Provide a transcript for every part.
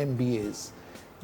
MBAs।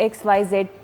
XYZ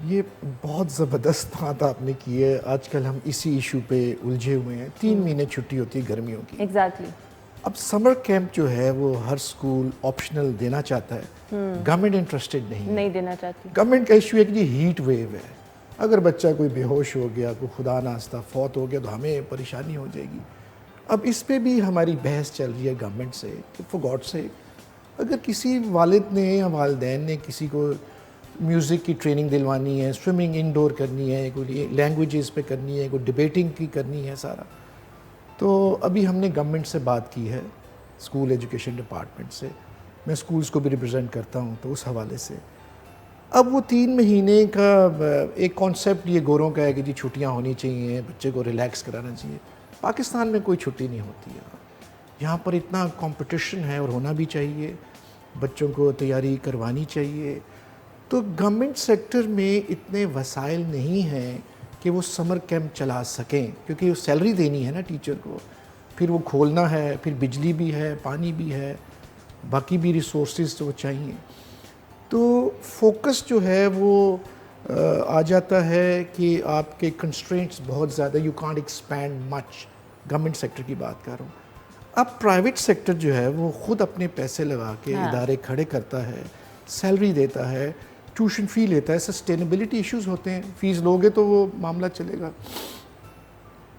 یہ بہت زبردست بات آپ نے کی ہے. آج کل ہم اسی ایشو پہ الجھے ہوئے ہیں. 3 مہینے چھٹی ہوتی ہے گرمیوں کی. ایگزیکٹلی. اب سمر کیمپ جو ہے وہ ہر اسکول آپشنل دینا چاہتا ہے. گورنمنٹ انٹرسٹڈ نہیں دینا چاہتی. گورنمنٹ کا ایشو ہے کہ یہ ہیٹ ویو ہے. اگر بچہ کوئی بے ہوش ہو گیا, کوئی خدا ناخواستہ فوت ہو گیا تو ہمیں پریشانی ہو جائے گی. اب اس پہ بھی ہماری بحث چل رہی ہے گورنمنٹ سے کہ فار گاڈ سے اگر کسی والد نے یا والدین نے کسی کو میوزک کی ٹریننگ دلوانی ہے, سوئمنگ انڈور کرنی ہے, کوئی لینگویجز پہ کرنی ہے, کوئی ڈبیٹنگ کی کرنی ہے سارا, تو ابھی ہم نے گورنمنٹ سے بات کی ہے, اسکول ایجوکیشن ڈپارٹمنٹ سے. میں اسکولس کو بھی ریپرزینٹ کرتا ہوں تو اس حوالے سے اب وہ 3 مہینے کا ایک کانسیپٹ یہ گوروں کا ہے کہ جی چھٹیاں ہونی چاہیے, بچے کو ریلیکس کرانا چاہیے. پاکستان میں کوئی چھٹی نہیں ہوتی ہے. یہاں پر اتنا کمپٹیشن ہے اور ہونا بھی چاہیے, بچوں کو تیاری کروانی چاہیے. تو گورنمنٹ سیکٹر میں اتنے وسائل نہیں ہیں کہ وہ سمر کیمپ چلا سکیں, کیونکہ سیلری دینی ہے نا ٹیچر کو, پھر وہ کھولنا ہے, پھر بجلی بھی ہے, پانی بھی ہے, باقی بھی ریسورسز تو چاہیے. تو فوکس جو ہے وہ آ جاتا ہے کہ آپ کے کنسٹرینٹس بہت زیادہ, you can't expand much. Government sector کی بات کر رہا ہوں. اب پرائیویٹ سیکٹر جو ہے وہ خود اپنے پیسے لگا کے ادارے کھڑے کرتا ہے, سیلری دیتا ہے, ٹیوشن فی لیتا ہے. سسٹینیبلٹی ایشوز ہوتے ہیں, فیس لوگے تو وہ معاملہ چلے گا.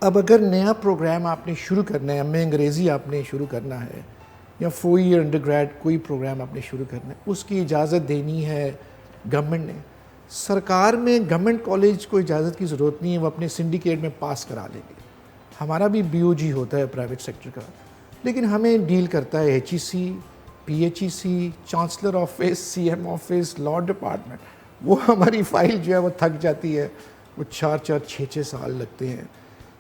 اب اگر نیا پروگرام آپ نے شروع کرنا ہے, ایم اے انگریزی آپ نے شروع کرنا ہے یا 4 ایئر انڈر گریڈ کوئی پروگرام آپ نے شروع کرنا ہے, اس کی اجازت دینی ہے گورنمنٹ نے. سرکار میں گورنمنٹ کالج کو اجازت کی ضرورت نہیں ہے, وہ اپنے سنڈیکیٹ میں پاس کرا لیں گے. ہمارا بھی بی او جی ہوتا ہے پرائیویٹ سیکٹر کا, لیکن ہمیں ڈیل کرتا ہے H E C, P H E C, chancellor office, C M office, law department. وہ ہماری فائل جو ہے وہ تھک جاتی ہے, وہ 4-4 6-6 سال لگتے ہیں.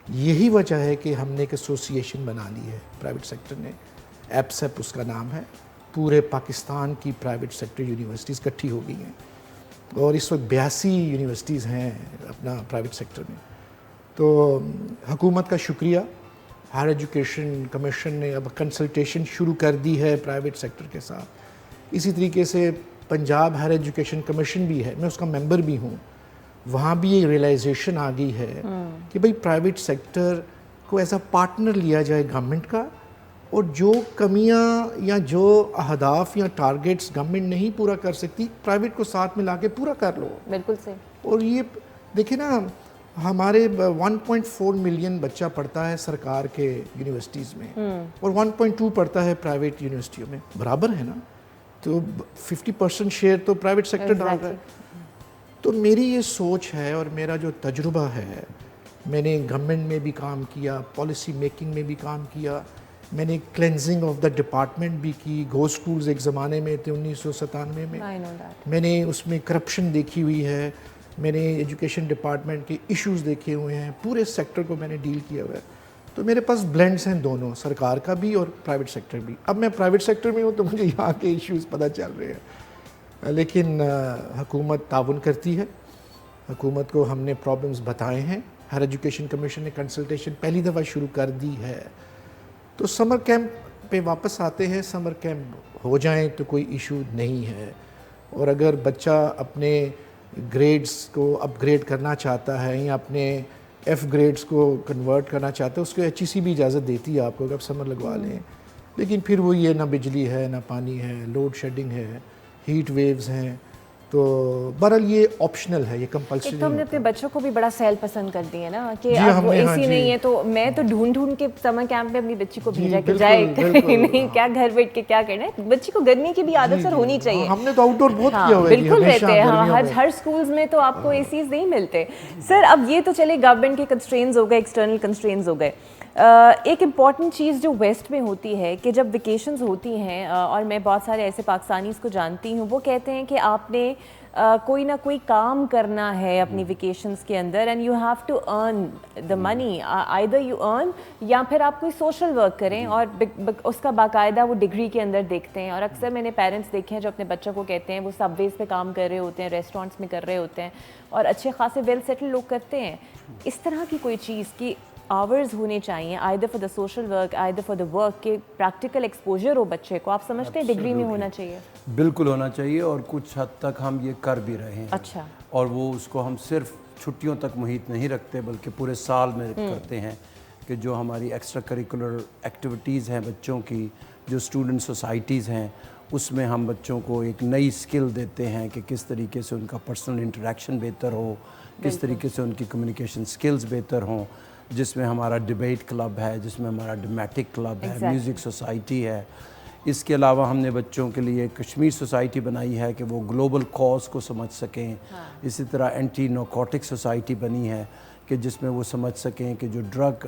یہی وجہ ہے کہ ہم نے ایک ایسوسیشن بنا لی ہے پرائیویٹ سیکٹر نے, ایپسیپ اس کا نام ہے. پورے پاکستان کی پرائیویٹ سیکٹر یونیورسٹیز اکٹھی ہو گئی ہیں, اور اس وقت 82 یونیورسٹیز ہیں اپنا پرائیویٹ سیکٹر میں. تو حکومت کا شکریہ, ہائر ایجوکیشن کمیشن نے اب کنسلٹیشن شروع کر دی ہے پرائیویٹ سیکٹر کے ساتھ. اسی طریقے سے پنجاب ہائر ایجوکیشن کمیشن بھی ہے, میں اس کا ممبر بھی ہوں. وہاں بھی یہ ریئلائزیشن آ گئی ہے کہ بھئی پرائیویٹ سیکٹر کو ایز اے پارٹنر لیا جائے گورنمنٹ کا, اور جو کمیاں یا جو اہداف یا ٹارگیٹس گورنمنٹ نہیں پورا کر سکتی, پرائیویٹ کو ساتھ ملا کے پورا کر لو. بالکل صحیح. اور یہ دیکھیں نا, ہمارے 1.4 ملین بچہ پڑھتا ہے سرکار کے یونیورسٹیز میں, اور 1.2 پڑھتا ہے پرائیویٹ یونیورسٹیوں میں, برابر ہے نا. تو 50% شیئر تو پرائیویٹ سیکٹر ڈال رہا ہے. تو میری یہ سوچ ہے اور میرا جو تجربہ ہے, میں نے گورنمنٹ میں بھی کام کیا, پالیسی میکنگ میں بھی کام کیا, میں نے کلینزنگ آف دا ڈپارٹمنٹ بھی کی. گو سکولز ایک زمانے میں تھے 1997 میں, میں نے اس میں کرپشن دیکھی ہوئی ہے, میں نے ایجوکیشن ڈپارٹمنٹ کے ایشوز دیکھے ہوئے ہیں, پورے سیکٹر کو میں نے ڈیل کیا ہوا ہے. تو میرے پاس بلینڈس ہیں دونوں, سرکار کا بھی اور پرائیویٹ سیکٹر بھی. اب میں پرائیویٹ سیکٹر میں ہوں تو مجھے یہاں کے ایشوز پتہ چل رہے ہیں, لیکن حکومت تعاون کرتی ہے. حکومت کو ہم نے پرابلمز بتائے ہیں, ہائر ایجوکیشن کمیشن نے کنسلٹیشن پہلی دفعہ شروع کر دی ہے. تو سمر کیمپ پہ واپس آتے ہیں, سمر کیمپ ہو جائیں تو کوئی ایشو نہیں ہے. اور اگر بچہ اپنے گریڈز کو اپ گریڈ کرنا چاہتا ہے یا اپنے ایف گریڈز کو کنورٹ کرنا چاہتا ہے, اس کو ایچ ای سی بھی اجازت دیتی ہے آپ کو کہ آپ سمر لگوا لیں. لیکن پھر وہ یہ نہ بجلی ہے, نہ پانی ہے, لوڈ شیڈنگ ہے, ہیٹ ویوز ہیں. تو بہرحال یہ آپشنل ہے, یہ کمپلسری. ایک تو ہم نے اپنے بچوں کو بھی بڑا سیل پسند کر دی ہے نا کہ اب وہ اے سی نہیں ہے, تو میں تو ڈھونڈ کے سمر کیمپ میں اپنی بچی کو بھیجا کہ جائے نہیں, کیا گھر بیٹھ کے کیا کرنا ہے. بچی کو گرمی کی بھی عادت سر ہونی چاہیے. ہم نے تو آؤٹ ڈور بہت کیا ہوا ہے, بالکل رہتے ہیں. ہاں, ہر سکولز میں تو آپ کو اے سیز نہیں ملتے. سر اب یہ تو چلے گورنمنٹ کے کنسٹرینز ہو گئے, ایکسٹرنل کنسٹرینز ہو گئے. ایک امپورٹنٹ چیز جو ویسٹ میں ہوتی ہے کہ جب ویکیشنز ہوتی ہیں, اور میں بہت سارے ایسے پاکستانیز کو جانتی ہوں, وہ کہتے ہیں کہ آپ نے کوئی نہ کوئی کام کرنا ہے اپنی ویکیشنز کے اندر, and you have to earn the money, either you earn یا پھر آپ کوئی سوشل ورک کریں, اور اس کا باقاعدہ وہ ڈگری کے اندر دیکھتے ہیں. اور اکثر میں نے پیرنٹس دیکھے ہیں جو اپنے بچوں کو کہتے ہیں, وہ سب ویز پہ کام کر رہے ہوتے ہیں, ریسٹورینٹس میں کر رہے ہوتے ہیں, اور اچھے خاصے ویل سیٹل لوگ کرتے ہیں. اس طرح کی کوئی چیز کی آورز ہونے چاہیے either for the social work either for the work کہ پریکٹیکل ایکسپوجر ہو بچے کو، آپ سمجھتے ہیں ڈگری میں ہونا چاہیے؟ بالکل ہونا چاہیے، اور کچھ حد تک ہم یہ کر بھی رہے ہیں. اچھا. اور وہ اس کو ہم صرف چھٹیوں تک محیط نہیں رکھتے بلکہ پورے سال میں کرتے ہیں کہ جو ہماری ایکسٹرا کریکولر ایکٹیویٹیز ہیں بچوں کی، جو اسٹوڈنٹ سوسائٹیز ہیں، اس میں ہم بچوں کو ایک نئی سکل دیتے ہیں کہ کس طریقے سے ان کا پرسنل انٹریکشن بہتر ہو، کس طریقے سے ان کی کمیونیکیشن سکلز بہتر ہوں، جس میں ہمارا ڈیبیٹ کلب ہے، جس میں ہمارا ڈرمیٹک کلب ہے، میوزک سوسائٹی ہے. اس کے علاوہ ہم نے بچوں کے لیے کشمیر سوسائٹی بنائی ہے کہ وہ گلوبل کاز کو سمجھ سکیں. اسی طرح اینٹی نارکوٹک سوسائٹی بنی ہے کہ جس میں وہ سمجھ سکیں کہ جو ڈرگ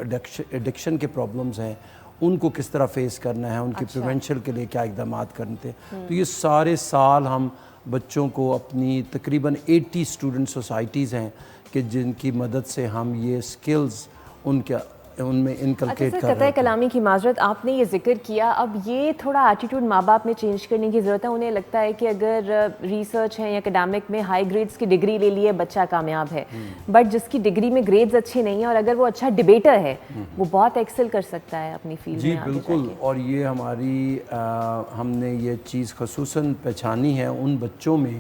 ایڈکشن کے پرابلمز ہیں ان کو کس طرح فیس کرنا ہے، ان کی پریونشن کے لیے کیا اقدامات کرتے ہیں. تو یہ سارے سال ہم بچوں کو اپنی تقریباً 80 اسٹوڈنٹ سوسائٹیز ہیں کہ جن کی مدد سے ہم یہ سکلز ان میں انکلکیٹ کر رہے ہیں. قطع کلامی کی معذرت، آپ نے یہ ذکر کیا، اب یہ تھوڑا ایٹیٹیوڈ ماں باپ میں چینج کرنے کی ضرورت ہے. انہیں لگتا ہے کہ اگر ریسرچ ہے یا اکیڈمک میں ہائی گریڈز کی ڈگری لے لیے بچہ کامیاب ہے، بٹ جس کی ڈگری میں گریڈز اچھے نہیں ہیں اور اگر وہ اچھا ڈیبیٹر ہے وہ بہت ایکسل کر سکتا ہے اپنی فیلڈ میں. جی بالکل، اور یہ ہماری ہم نے یہ چیز خصوصاً پہچانی ہے ان بچوں میں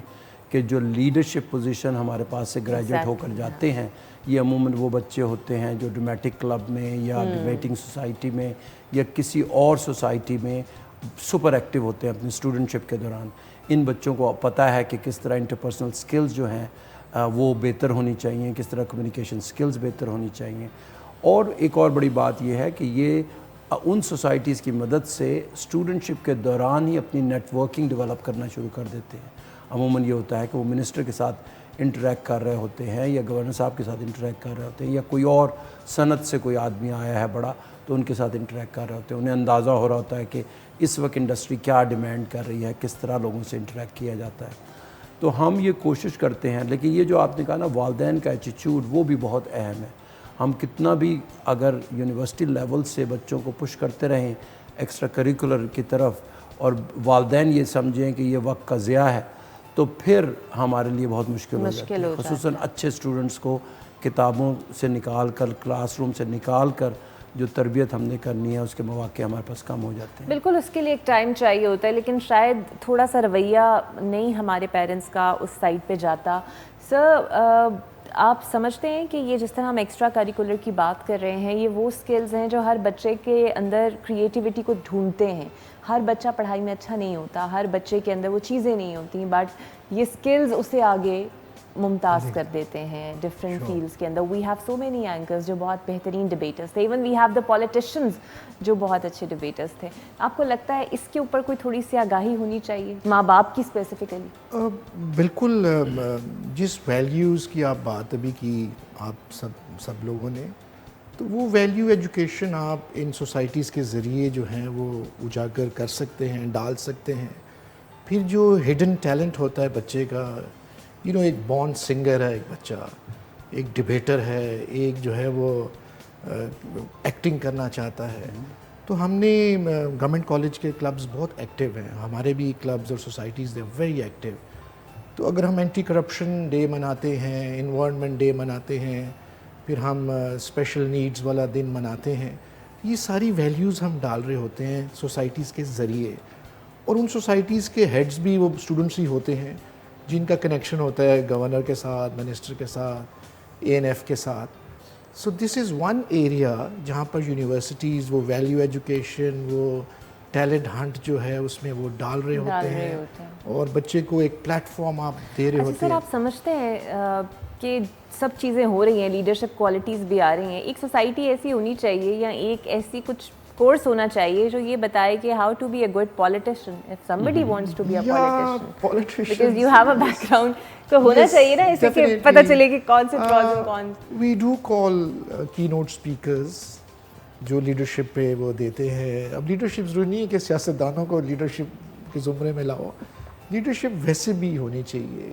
کہ جو لیڈرشپ پوزیشن ہمارے پاس سے گریجویٹ ہو کر جاتے ہیں، یہ عموماً وہ بچے ہوتے ہیں جو ڈرمیٹک کلب میں یا ڈیبیٹنگ سوسائٹی میں یا کسی اور سوسائٹی میں سپر ایکٹیو ہوتے ہیں اپنی اسٹوڈنٹشپ کے دوران. ان بچوں کو پتہ ہے کہ کس طرح انٹرپرسنل سکلز جو ہیں وہ بہتر ہونی چاہیے، کس طرح کمیونیکیشن سکلز بہتر ہونی چاہیے. اور ایک اور بڑی بات یہ ہے کہ یہ ان سوسائٹیز کی مدد سے اسٹوڈنٹشپ کے دوران ہی اپنی نیٹ ورکنگ ڈیولپ کرنا شروع کر دیتے ہیں. عموماً یہ ہوتا ہے کہ وہ منسٹر کے ساتھ انٹریکٹ کر رہے ہوتے ہیں یا گورنر صاحب کے ساتھ انٹریکٹ کر رہے ہوتے ہیں یا کوئی اور صنعت سے کوئی آدمی آیا ہے بڑا تو ان کے ساتھ انٹریکٹ کر رہے ہوتے ہیں. انہیں اندازہ ہو رہا ہوتا ہے کہ اس وقت انڈسٹری کیا ڈیمانڈ کر رہی ہے، کس طرح لوگوں سے انٹریکٹ کیا جاتا ہے. تو ہم یہ کوشش کرتے ہیں. لیکن یہ جو آپ نے کہا نا والدین کا ایٹیٹیوڈ، وہ بھی بہت اہم ہے. ہم کتنا بھی اگر یونیورسٹی لیول سے بچوں کو پش کرتے رہیں ایکسٹرا کریکولر کی طرف اور والدین یہ سمجھیں کہ یہ وقت کا ضیاع ہے تو پھر ہمارے لیے بہت مشکل ہو جاتی ہے. خصوصاً اچھے اسٹوڈنٹس کو کتابوں سے نکال کر، کلاس روم سے نکال کر جو تربیت ہم نے کرنی ہے اس کے مواقع ہمارے پاس کم ہو جاتے ہیں. بالکل، اس کے لیے ایک ٹائم چاہیے ہوتا ہے، لیکن شاید تھوڑا سا رویہ نہیں ہمارے پیرنٹس کا اس سائڈ پہ جاتا. سر، آپ سمجھتے ہیں کہ یہ جس طرح ہم ایکسٹرا کریکولر کی بات کر رہے ہیں، یہ وہ سکلز ہیں جو ہر بچے کے اندر کریٹیوٹی کو ڈھونڈتے ہیں. ہر بچہ پڑھائی میں اچھا نہیں ہوتا، ہر بچے کے اندر وہ چیزیں نہیں ہوتی، بٹ یہ سکلز اسے آگے ممتاز کر دیتے ہیں ڈفرینٹ فیلڈس کے اندر. We have so many anchors جو بہت بہترین ڈبیٹرس تھے. Even we have the politicians جو بہت اچھے ڈبیٹرس تھے. آپ کو لگتا ہے اس کے اوپر کوئی تھوڑی سی آگاہی ہونی چاہیے ماں باپ کی اسپیسیفکلی؟ بالکل، جس ویلیوز کی آپ بات ابھی کی آپ سب لوگوں نے، تو وہ ویلیو ایجوکیشن آپ ان سوسائٹیز کے ذریعے جو ہیں وہ اجاگر کر سکتے ہیں، ڈال سکتے ہیں. پھر جو ہڈن ٹیلنٹ ہوتا ہے بچے کا، ایک بورن سنگر ہے ایک بچہ، ایک ڈبیٹر ہے، ایک جو ہے وہ ایکٹنگ کرنا چاہتا ہے. تو ہم نے گورنمنٹ کالج کے کلبز بہت ایکٹیو ہیں، ہمارے بھی کلبز اور سوسائٹیز دے ویری ایکٹیو. تو اگر ہم اینٹی کرپشن ڈے مناتے ہیں، انوائرمنٹ ڈے مناتے ہیں، پھر ہم اسپیشل نیڈز والا دن مناتے ہیں، یہ ساری ویلیوز ہم ڈال رہے ہوتے ہیں سوسائٹیز کے ذریعے. اور ان سوسائٹیز کے ہیڈز بھی وہ اسٹوڈنٹس ہی ہوتے ہیں جن کا کنیکشن ہوتا ہے گورنر کے ساتھ، منسٹر کے ساتھ، ANF کے ساتھ. سو دس از ون ایریا جہاں پر یونیورسٹیز وہ ویلیو ایجوکیشن، وہ ٹیلنٹ ہنٹ جو ہے اس میں وہ ڈال رہے ہوتے ہیں اور بچے کو ایک پلیٹ فارم آپ دے رہے ہوتے ہیں. سر، آپ سمجھتے ہیں کہ سب چیزیں ہو رہی ہیں، لیڈرشپ کوالٹیز بھی آ رہی ہیں، ایک سوسائٹی ایسی ہونی چاہیے یا ایک ایسی کچھ کورس ہونا چاہیے جو یہ بتائے کہ how to be a good politician if somebody wants to be a politician because you have a background تو ہونا چاہیے نا اسے کہ پتہ چلے کہ کون سے pros and cons. We do call keynote speakers جو لیڈرشپ پہ وہ دیتے ہیں. اب لیڈرشپ ضروری نہیں ہے کہ سیاستدانوں کو لیڈرشپ کے زمرے میں لاؤ، لیڈرشپ ویسے بھی ہونی چاہیے.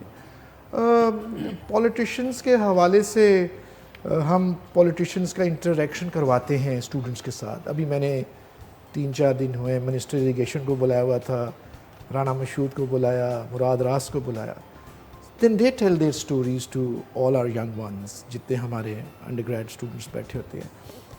پولیٹیشنز کے حوالے سے ہم پولیٹیشنز کا انٹریکشن کرواتے ہیں اسٹوڈنٹس کے ساتھ. ابھی میں نے 3-4 دن ہوئے منسٹر اریگیشن کو بلایا ہوا تھا، رانا مشہود کو بلایا، مراد راز کو بلایا. Then they tell their stories to all our young ones, جتنے ہمارے انڈر گریڈ اسٹوڈنٹس بیٹھے ہوتے ہیں.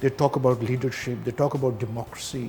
they talk about leadership, they talk about democracy.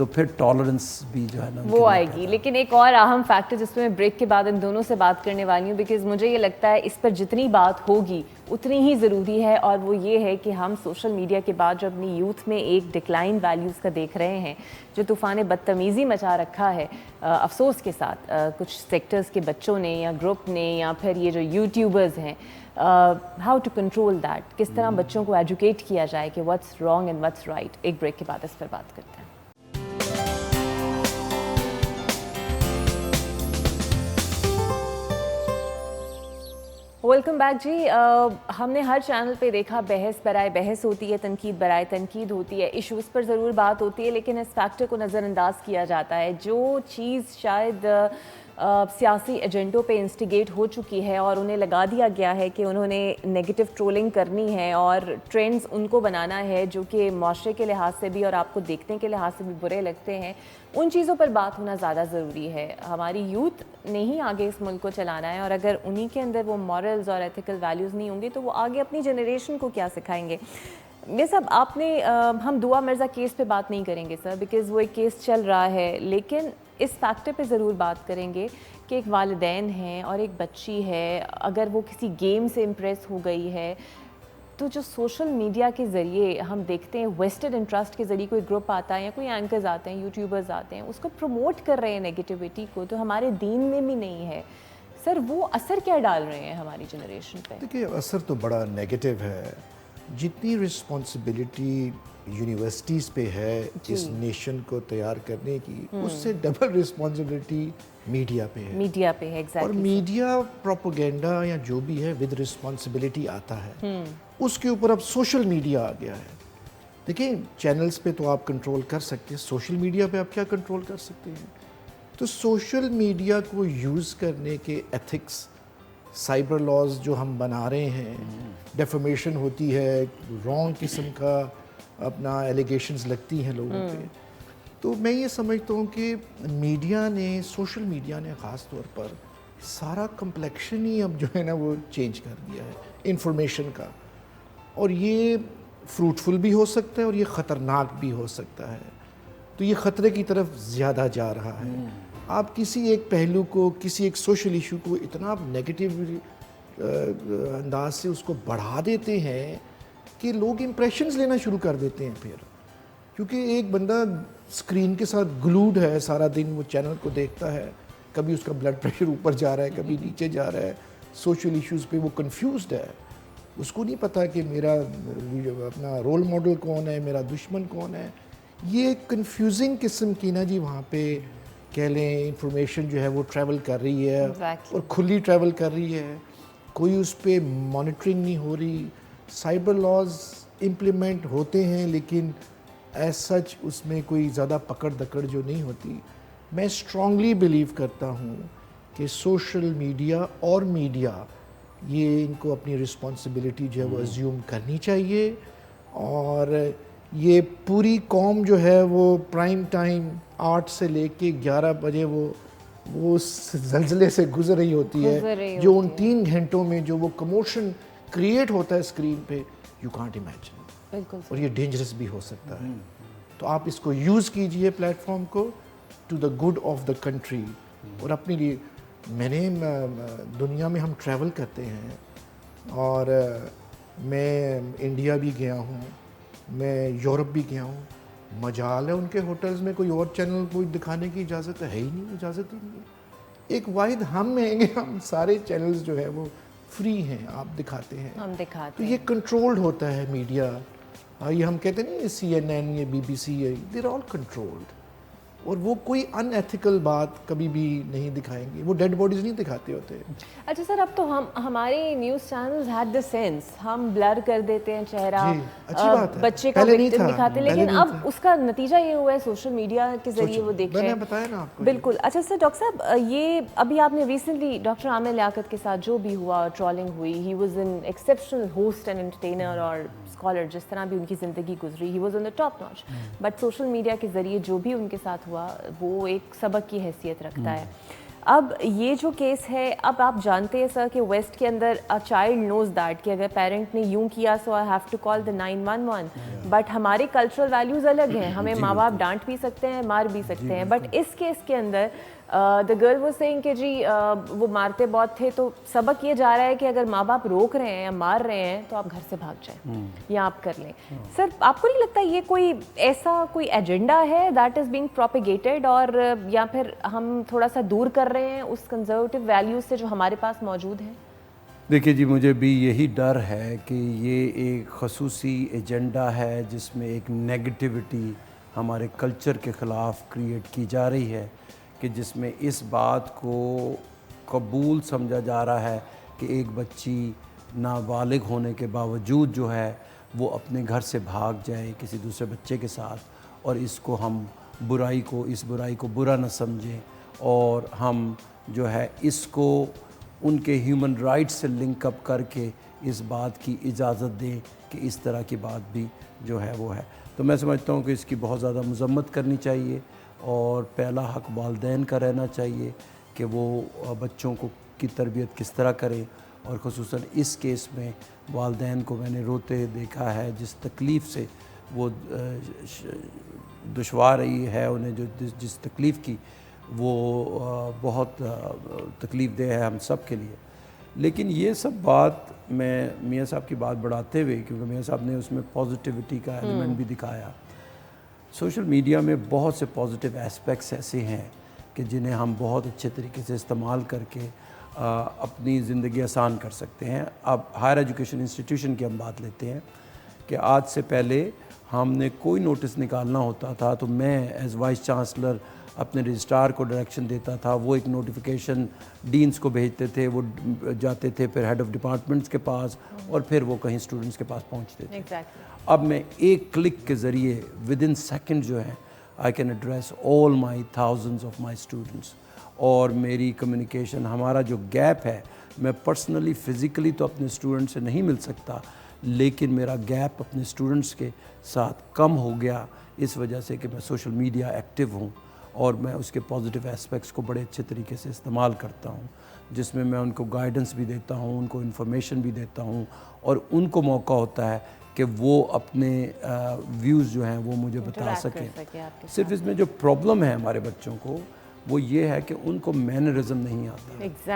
تو پھر ٹالرنس بھی جو ہے نا وہ آئے گی. لیکن ایک اور اہم فیکٹر جس پہ میں بریک کے بعد ان دونوں سے بات کرنے والی ہوں, بیکاز مجھے یہ لگتا ہے اس پر جتنی بات ہوگی اتنی ہی ضروری ہے, اور وہ یہ ہے کہ ہم سوشل میڈیا کے بعد جو اپنی یوتھ میں ایک ڈکلائن ویلیوز کا دیکھ رہے ہیں, جو طوفان بدتمیزی مچا رکھا ہے افسوس کے ساتھ کچھ سیکٹرز کے بچوں نے یا گروپ نے یا پھر یہ جو یوٹیوبرز ہیں, ہاؤ ٹو کنٹرول دیٹ, کس طرح بچوں کو ایجوکیٹ کیا جائے کہ what's wrong and what's right. ایک بریک کے بعد اس پر بات کرتے ہیں. ویلکم بیک جی. ہم نے ہر چینل پہ دیکھا بحث برائے بحث ہوتی ہے, تنقید برائے تنقید ہوتی ہے, ایشوز پر ضرور بات ہوتی ہے, لیکن اس فیکٹر کو نظر انداز کیا جاتا ہے جو چیز شاید سیاسی ایجنڈوں پہ انسٹیگیٹ ہو چکی ہے اور انہیں لگا دیا گیا ہے کہ انہوں نے نیگیٹو ٹرولنگ کرنی ہے اور ٹرینڈز ان کو بنانا ہے جو کہ معاشرے کے لحاظ سے بھی اور آپ کو دیکھنے کے لحاظ سے بھی برے لگتے ہیں, ان چیزوں پر بات ہونا زیادہ ضروری ہے. ہماری یوتھ نے ہی آگے اس ملک کو چلانا ہے, اور اگر انہی کے اندر وہ مورلز اور ایتھیکل ویلیوز نہیں ہوں گے تو وہ آگے اپنی جنریشن کو کیا سکھائیں گے. یہ سب آپ نے ہم دعا مرزا کیس پہ بات نہیں کریں گے سر, بیکاز وہ ایک کیس چل رہا ہے, لیکن اس فیکٹر پہ ضرور بات کریں گے کہ ایک والدین ہیں اور ایک بچی ہے, اگر وہ کسی گیم سے امپریس ہو گئی ہے تو جو سوشل میڈیا کے ذریعے ہم دیکھتے ہیں ویسٹڈ انٹرسٹ کے ذریعے کوئی گروپ آتا ہے یا کوئی اینکرز آتے ہیں, یوٹیوبرز آتے ہیں, اس کو پروموٹ کر رہے ہیں نیگیٹیوٹی کو, تو ہمارے دین میں بھی نہیں ہے. سر وہ اثر کیا ڈال رہے ہیں ہماری جنریشن پہ؟ دیکھیے اثر تو بڑا نیگیٹو ہے. جتنی رسپانسبلٹی یونیورسٹیز پہ ہے اس نیشن کو تیار کرنے کی, اس سے ڈبل رسپانسبلٹی میڈیا پہ ہے. میڈیا پہ ہے ایگزیکٹلی. اور میڈیا پروپیگنڈا یا جو بھی ہے ود رسپانسبلٹی آتا ہے, اس کے اوپر اب سوشل میڈیا آ گیا ہے. دیکھیں چینلز پہ تو آپ کنٹرول کر سکتے ہیں, سوشل میڈیا پہ آپ کیا کنٹرول کر سکتے ہیں. تو سوشل میڈیا کو یوز کرنے کے ایتھکس, سائبر لاز جو ہم بنا رہے ہیں, ڈیفیمیشن ہوتی ہے, رانگ قسم کا اپنا ایلیگیشنز لگتی ہیں لوگوں پہ, تو میں یہ سمجھتا ہوں کہ میڈیا نے, سوشل میڈیا نے خاص طور پر سارا کمپلیکشن ہی اب جو ہے نا وہ چینج کر دیا ہے انفارمیشن کا, اور یہ فروٹفل بھی ہو سکتا ہے اور یہ خطرناک بھی ہو سکتا ہے. تو یہ خطرے کی طرف زیادہ جا رہا ہے. آپ کسی ایک پہلو کو, کسی ایک سوشل ایشو کو اتنا نیگیٹو انداز سے اس کو بڑھا دیتے ہیں کہ لوگ امپریشنز لینا شروع کر دیتے ہیں پھر, کیونکہ ایک بندہ اسکرین کے ساتھ گلوڈ ہے سارا دن, وہ چینل کو دیکھتا ہے, کبھی اس کا بلڈ پریشر اوپر جا رہا ہے, کبھی نیچے جا رہا ہے, سوشل ایشوز پہ وہ کنفیوزڈ ہے. اس کو نہیں پتا کہ میرا اپنا رول ماڈل کون ہے, میرا دشمن کون ہے. یہ کنفیوزنگ قسم کی نا جی وہاں پہ کہہ لیں انفارمیشن جو ہے وہ ٹریول کر رہی ہے, اور کھلی ٹریول کر رہی ہے, کوئی اس پہ مانیٹرنگ نہیں ہو رہی. سائبر لاز امپلیمنٹ ہوتے ہیں لیکن ایز سچ اس میں کوئی زیادہ پکڑ دکڑ جو نہیں ہوتی. میں اسٹرانگلی بلیو کرتا ہوں کہ سوشل میڈیا اور میڈیا یہ ان کو اپنی رسپانسبلٹی جو ہے وہ ازیوم کرنی چاہیے, اور یہ پوری قوم جو ہے وہ پرائم ٹائم 8 سے لے کے 11 بجے وہ اس زلزلے سے گزر رہی ہوتی ہے, جو ان 3 گھنٹوں میں جو وہ کموشن کریٹ ہوتا ہے اسکرین پہ, یو کانٹ امیجن. اور یہ ڈینجرس بھی ہو سکتا ہے. تو آپ اس کو یوز کیجئے پلیٹ فارم کو to the good of the country اور اپنے لیے. میں نے دنیا میں ہم ٹریول کرتے ہیں, اور میں انڈیا بھی گیا ہوں, میں یورپ بھی گیا ہوں. مجال ہے ان کے ہوٹلز میں کوئی اور چینل کوئی دکھانے کی اجازت ہے ہی نہیں, اجازت ہی نہیں. ایک واحد ہم ہیں کہ ہم سارے چینلز جو ہے وہ فری ہیں, آپ دکھاتے ہیں, ہم دکھاتے تو یہ کنٹرولڈ ہوتا ہے میڈیا. یہ ہم کہتے ہیں نا CNN, یہ BBC, دیر آل کنٹرولڈ, اور وہ کوئی ان ایتھیکل بات کبھی بھی نہیں دکھائیں گے, وہ ڈیڈ باڈیز نہیں دکھاتے ہوتے. اچھا سر, اب تو ہمارے news channels had the sense, ہم بلر کر دیتے ہیں چہرہ, بچے کا وکٹم دکھاتے ہیں, لیکن اب اس کا نتیجہ یہ ہوا ہے سوشل میڈیا کے ذریعے وہ دیکھ رہے ہیں. میں نے بتایا نا آپ کو. بالکل. اچھا سر, ڈاکٹر صاحب یہ ابھی آپ نے ریسنٹلی ڈاکٹر عامر لیاقت کے ساتھ جو بھی ہوا, ٹرولنگ ہوئی, he was an exceptional host and entertainer اور اسکالر, جس طرح بھی ان کی زندگی گزری, he was on the top notch. But social media کے ذریعے جو بھی ان کے ساتھ ہوا وہ ایک سبق کی حیثیت رکھتا ہے. اب یہ جو کیس ہے، اب آپ جانتے ہیں سر کہ ویسٹ کے اندر چائلڈ نوز دیٹ کہ اگر پیرنٹ نے یوں کیا so I have to call the 911، but ہمارے کلچرل ویلیوز الگ ہیں، ہمیں ماں باپ ڈانٹ بھی سکتے ہیں، مار بھی سکتے ہیں، بٹ اس کیس کے اندر دا گرل واز سیئنگ کہ جی وہ مارتے بہت تھے، تو سبق یہ جا رہا ہے کہ اگر ماں باپ روک رہے ہیں یا مار رہے ہیں تو آپ گھر سے بھاگ جائیں یا آپ کر لیں. سر آپ کو نہیں لگتا یہ کوئی ایسا کوئی ایجنڈا ہے دیٹ از بینگ پروپیگیٹڈ، اور یا پھر ہم تھوڑا سا دور کر رہے ہیں اس کنزرویٹو ویلیوز سے جو ہمارے پاس موجود ہیں؟ دیکھیے جی، مجھے بھی یہی ڈر ہے کہ یہ ایک خصوصی ایجنڈا ہے جس میں ایک نیگیٹیوٹی ہمارے کلچر کے خلاف کریٹ کی جا رہی ہے، کہ جس میں اس بات کو قبول سمجھا جا رہا ہے کہ ایک بچی نابالغ ہونے کے باوجود جو ہے وہ اپنے گھر سے بھاگ جائے کسی دوسرے بچے کے ساتھ، اور اس کو ہم اس برائی کو برا نہ سمجھیں، اور ہم جو ہے اس کو ان کے ہیومن رائٹس سے لنک اپ کر کے اس بات کی اجازت دیں کہ اس طرح کی بات بھی جو ہے وہ ہے. تو میں سمجھتا ہوں کہ اس کی بہت زیادہ مذمت کرنی چاہیے، اور پہلا حق والدین کا رہنا چاہیے کہ وہ بچوں کی تربیت کس طرح کریں، اور خصوصاً اس کیس میں والدین کو میں نے روتے دیکھا ہے، جس تکلیف سے وہ دشوار رہی ہے انہیں، جو جس تکلیف کی وہ بہت تکلیف دہ ہے ہم سب کے لیے. لیکن یہ سب بات میں میاں صاحب کی بات بڑھاتے ہوئے، کیونکہ میاں صاحب نے اس میں پازیٹیوٹی کا ایلیمنٹ بھی دکھایا، سوشل میڈیا میں بہت سے پازیٹیو ایسپیکٹس ایسے ہیں کہ جنہیں ہم بہت اچھے طریقے سے استعمال کر کے اپنی زندگی آسان کر سکتے ہیں. اب ہائر ایجوکیشن انسٹیٹیوشن کی ہم بات لیتے ہیں کہ آج سے پہلے ہم نے کوئی نوٹس نکالنا ہوتا تھا تو میں ایز وائس چانسلر اپنے رجسٹرار کو ڈائریکشن دیتا تھا، وہ ایک نوٹیفیکیشن ڈینس کو بھیجتے تھے، وہ جاتے تھے پھر ہیڈ آف ڈپارٹمنٹس کے پاس، اور پھر وہ کہیں اسٹوڈنٹس کے پاس پہنچتے تھے. اب میں ایک کلک کے ذریعے ود ان سیکنڈ جو ہے I can address all my thousands of my students. اور میری کمیونیکیشن، ہمارا جو گیپ ہے، میں پرسنلی فزیکلی تو اپنے اسٹوڈنٹ سے نہیں مل سکتا، لیکن میرا گیپ اپنے اسٹوڈنٹس کے ساتھ کم ہو گیا اس وجہ سے کہ میں سوشل میڈیا ایکٹیو ہوں، اور میں اس کے پازیٹیو ایسپیکٹس کو بڑے اچھے طریقے سے استعمال کرتا ہوں، جس میں ان کو گائیڈنس بھی دیتا ہوں، ان کو انفارمیشن بھی دیتا ہوں، اور ان کو موقع ہوتا ہے کہ وہ اپنے ویوز جو ہیں وہ مجھے بتا سکیں. صرف اس میں جو پرابلم ہے ہمارے بچوں کو وہ یہ ہے کہ ان کو مینرزم نہیں آتا،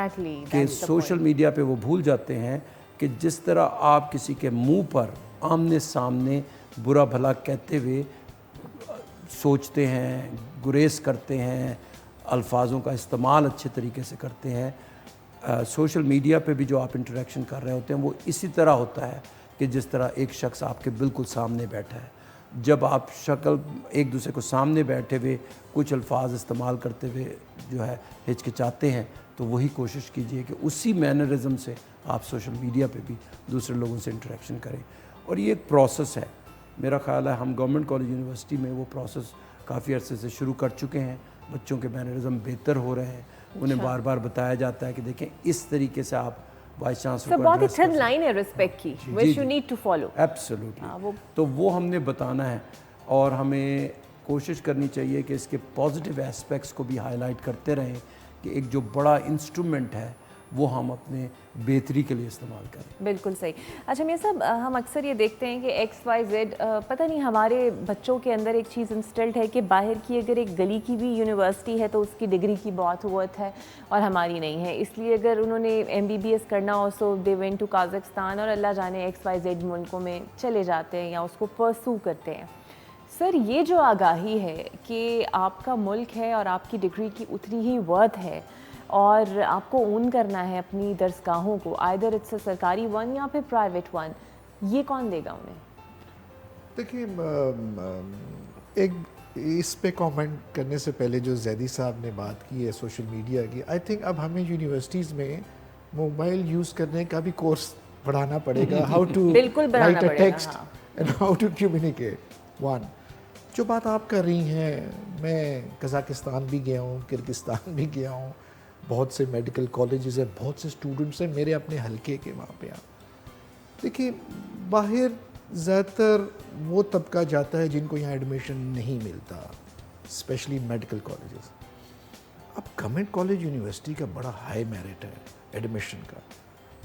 کہ سوشل میڈیا پہ وہ بھول جاتے ہیں کہ جس طرح آپ کسی کے منہ پر آمنے سامنے برا بھلا کہتے ہوئے سوچتے ہیں، گریز کرتے ہیں، الفاظوں کا استعمال اچھے طریقے سے کرتے ہیں، سوشل میڈیا پہ بھی جو آپ انٹریکشن کر رہے ہوتے ہیں وہ اسی طرح ہوتا ہے کہ جس طرح ایک شخص آپ کے بالکل سامنے بیٹھا ہے. جب آپ شکل ایک دوسرے کو سامنے بیٹھے ہوئے کچھ الفاظ استعمال کرتے ہوئے جو ہے ہچکچاتے ہیں، تو وہی کوشش کیجئے کہ اسی مینرزم سے آپ سوشل میڈیا پہ بھی دوسرے لوگوں سے انٹریکشن کریں. اور یہ ایک پروسیس ہے، میرا خیال ہے ہم گورنمنٹ کالج یونیورسٹی میں وہ پروسیس کافی عرصے سے شروع کر چکے ہیں. بچوں کے مینرزم بہتر ہو رہے ہیں، انہیں بار بار بتایا جاتا ہے کہ دیکھیں اس طریقے سے آپ وائس چانسلر کو بہت ہی تھن لائن ہے رسپیکٹ کی which you need to follow. Absolutely. تو وہ ہم نے بتانا ہے، اور ہمیں کوشش کرنی چاہیے کہ اس کے پازیٹیو ایسپیکٹس کو بھی ہائی لائٹ کرتے رہیں کہ ایک جو بڑا انسٹرومنٹ ہے وہ ہم اپنے بہتری کے لیے استعمال کریں. بالکل صحیح. اچھا میاں صاحب، ہم اکثر یہ دیکھتے ہیں کہ ایکس وائی زیڈ، پتہ نہیں ہمارے بچوں کے اندر ایک چیز انسٹلڈ ہے کہ باہر کی اگر ایک گلی کی بھی یونیورسٹی ہے تو اس کی ڈگری کی بہت قوت ہے اور ہماری نہیں ہے، اس لیے اگر انہوں نے MBBS کرنا ہو سو دے وینٹ ٹو قازقستان، اور اللہ جانے ایکس وائی زیڈ ملکوں میں چلے جاتے ہیں یا اس کو پرسو کرتے ہیں. سر یہ جو آگاہی ہے کہ آپ کا ملک ہے اور آپ کی ڈگری کی اتنی ہی ورتھ ہے اور آپ کو اون کرنا ہے اپنی درسگاہوں کو، آئدر اٹس اے سرکاری ون یا پھر پرائیویٹ ون، یہ کون دے گا انہیں؟ دیکھیے، ایک اس پہ کامنٹ کرنے سے پہلے جو زیدی صاحب نے بات کی ہے سوشل میڈیا کی، آئی تھنک اب ہمیں یونیورسٹیز میں موبائل یوز کرنے کا بھی کورس بڑھانا پڑے گا، how to write a text and how to communicate. One جو بات آپ کر رہی ہیں، میں قزاقستان بھی گیا ہوں، کرگستان بھی گیا ہوں، بہت سے میڈیکل کالجز ہیں، بہت سے اسٹوڈنٹس ہیں میرے اپنے حلقے کے وہاں پہ. دیکھیے باہر زیادہ تر وہ طبقہ جاتا ہے جن کو یہاں ایڈمیشن نہیں ملتا، اسپیشلی میڈیکل کالجز. اب گورنمنٹ کالج یونیورسٹی کا بڑا ہائی میرٹ ہے ایڈمیشن کا.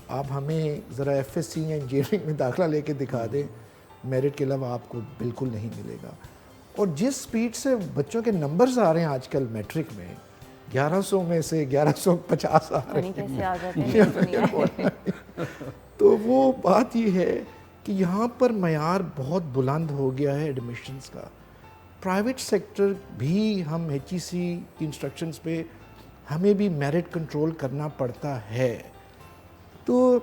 آپ ہمیں ذرا ایف ایس سی یا انجینئرنگ میں داخلہ لے کے دکھا دیں, میرٹ کے علاوہ آپ کو بالکل نہیں ملے گا. اور جس سپیڈ سے بچوں کے نمبرز آ رہے ہیں آج کل میٹرک میں, 1100 میں سے 1150 آ رہے ہیں, تو وہ بات یہ ہے کہ یہاں پر معیار بہت بلند ہو گیا ہے ایڈمیشنز کا. پرائیویٹ سیکٹر بھی ہم ایچ ای سی کی انسٹرکشنز پہ ہمیں بھی میرٹ کنٹرول کرنا پڑتا ہے. تو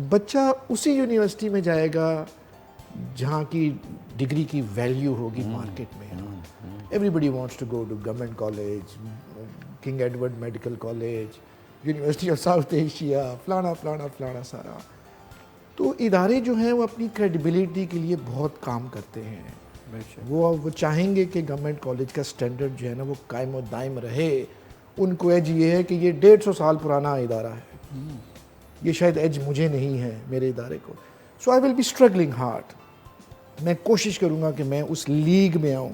بچہ اسی یونیورسٹی میں جائے گا جہاں کی ڈگری کی ویلیو ہوگی مارکیٹ میں. Everybody wants to go to government college, King Edward Medical College, University of South Asia, فلانا فلانا فلانا سارا. تو ادارے جو ہیں وہ اپنی کریڈیبلٹی کے لیے بہت کام کرتے ہیں. وہ چاہیں گے کہ گورنمنٹ کالج کا سٹینڈرڈ جو ہے نا وہ قائم و دائم رہے. ان کو ایج یہ ہے کہ یہ 150 سال پرانا ادارہ ہے, یہ شاید ایج مجھے نہیں ہے میرے ادارے کو. سو آئی ول بی اسٹرگلنگ ہارڈ. میں کوشش کروں گا کہ میں اس لیگ میں آؤں.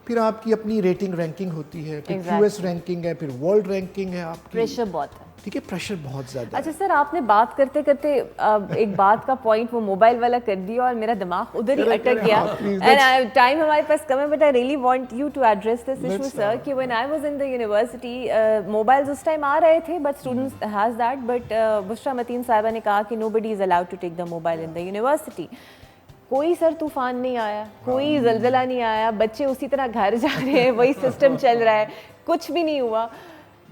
پھر آپ کی اپنی ریٹنگ رینکنگ ہوتی ہے, پھر کیو ایس رینکنگ ہے, پھر ورلڈ رینکنگ ہے آپ کی. پریشر بہت ہے. ٹھیک ہے, پریشر بہت زیادہ ہے. اچھا سر, آپ نے بات کرتے کرتے ایک بات کا پوائنٹ وہ موبائل والا کر دیا اور میرا دماغ ادھر ہی اٹک گیا. اینڈ ٹائم ہمارے پاس کم ہے, but I really want you to address this issue sir, کہ when I was in the university mobiles اس ٹائم آ رہے تھے, but students has that, but Bushra Mateen صاحبہ نے کہا کہ nobody is allowed to take the mobile in the university. کوئی سر طوفان نہیں آیا, کوئی زلزلہ نہیں آیا, بچے اسی طرح گھر جا رہے ہیں, وہی سسٹم چل رہا ہے, کچھ بھی نہیں ہوا.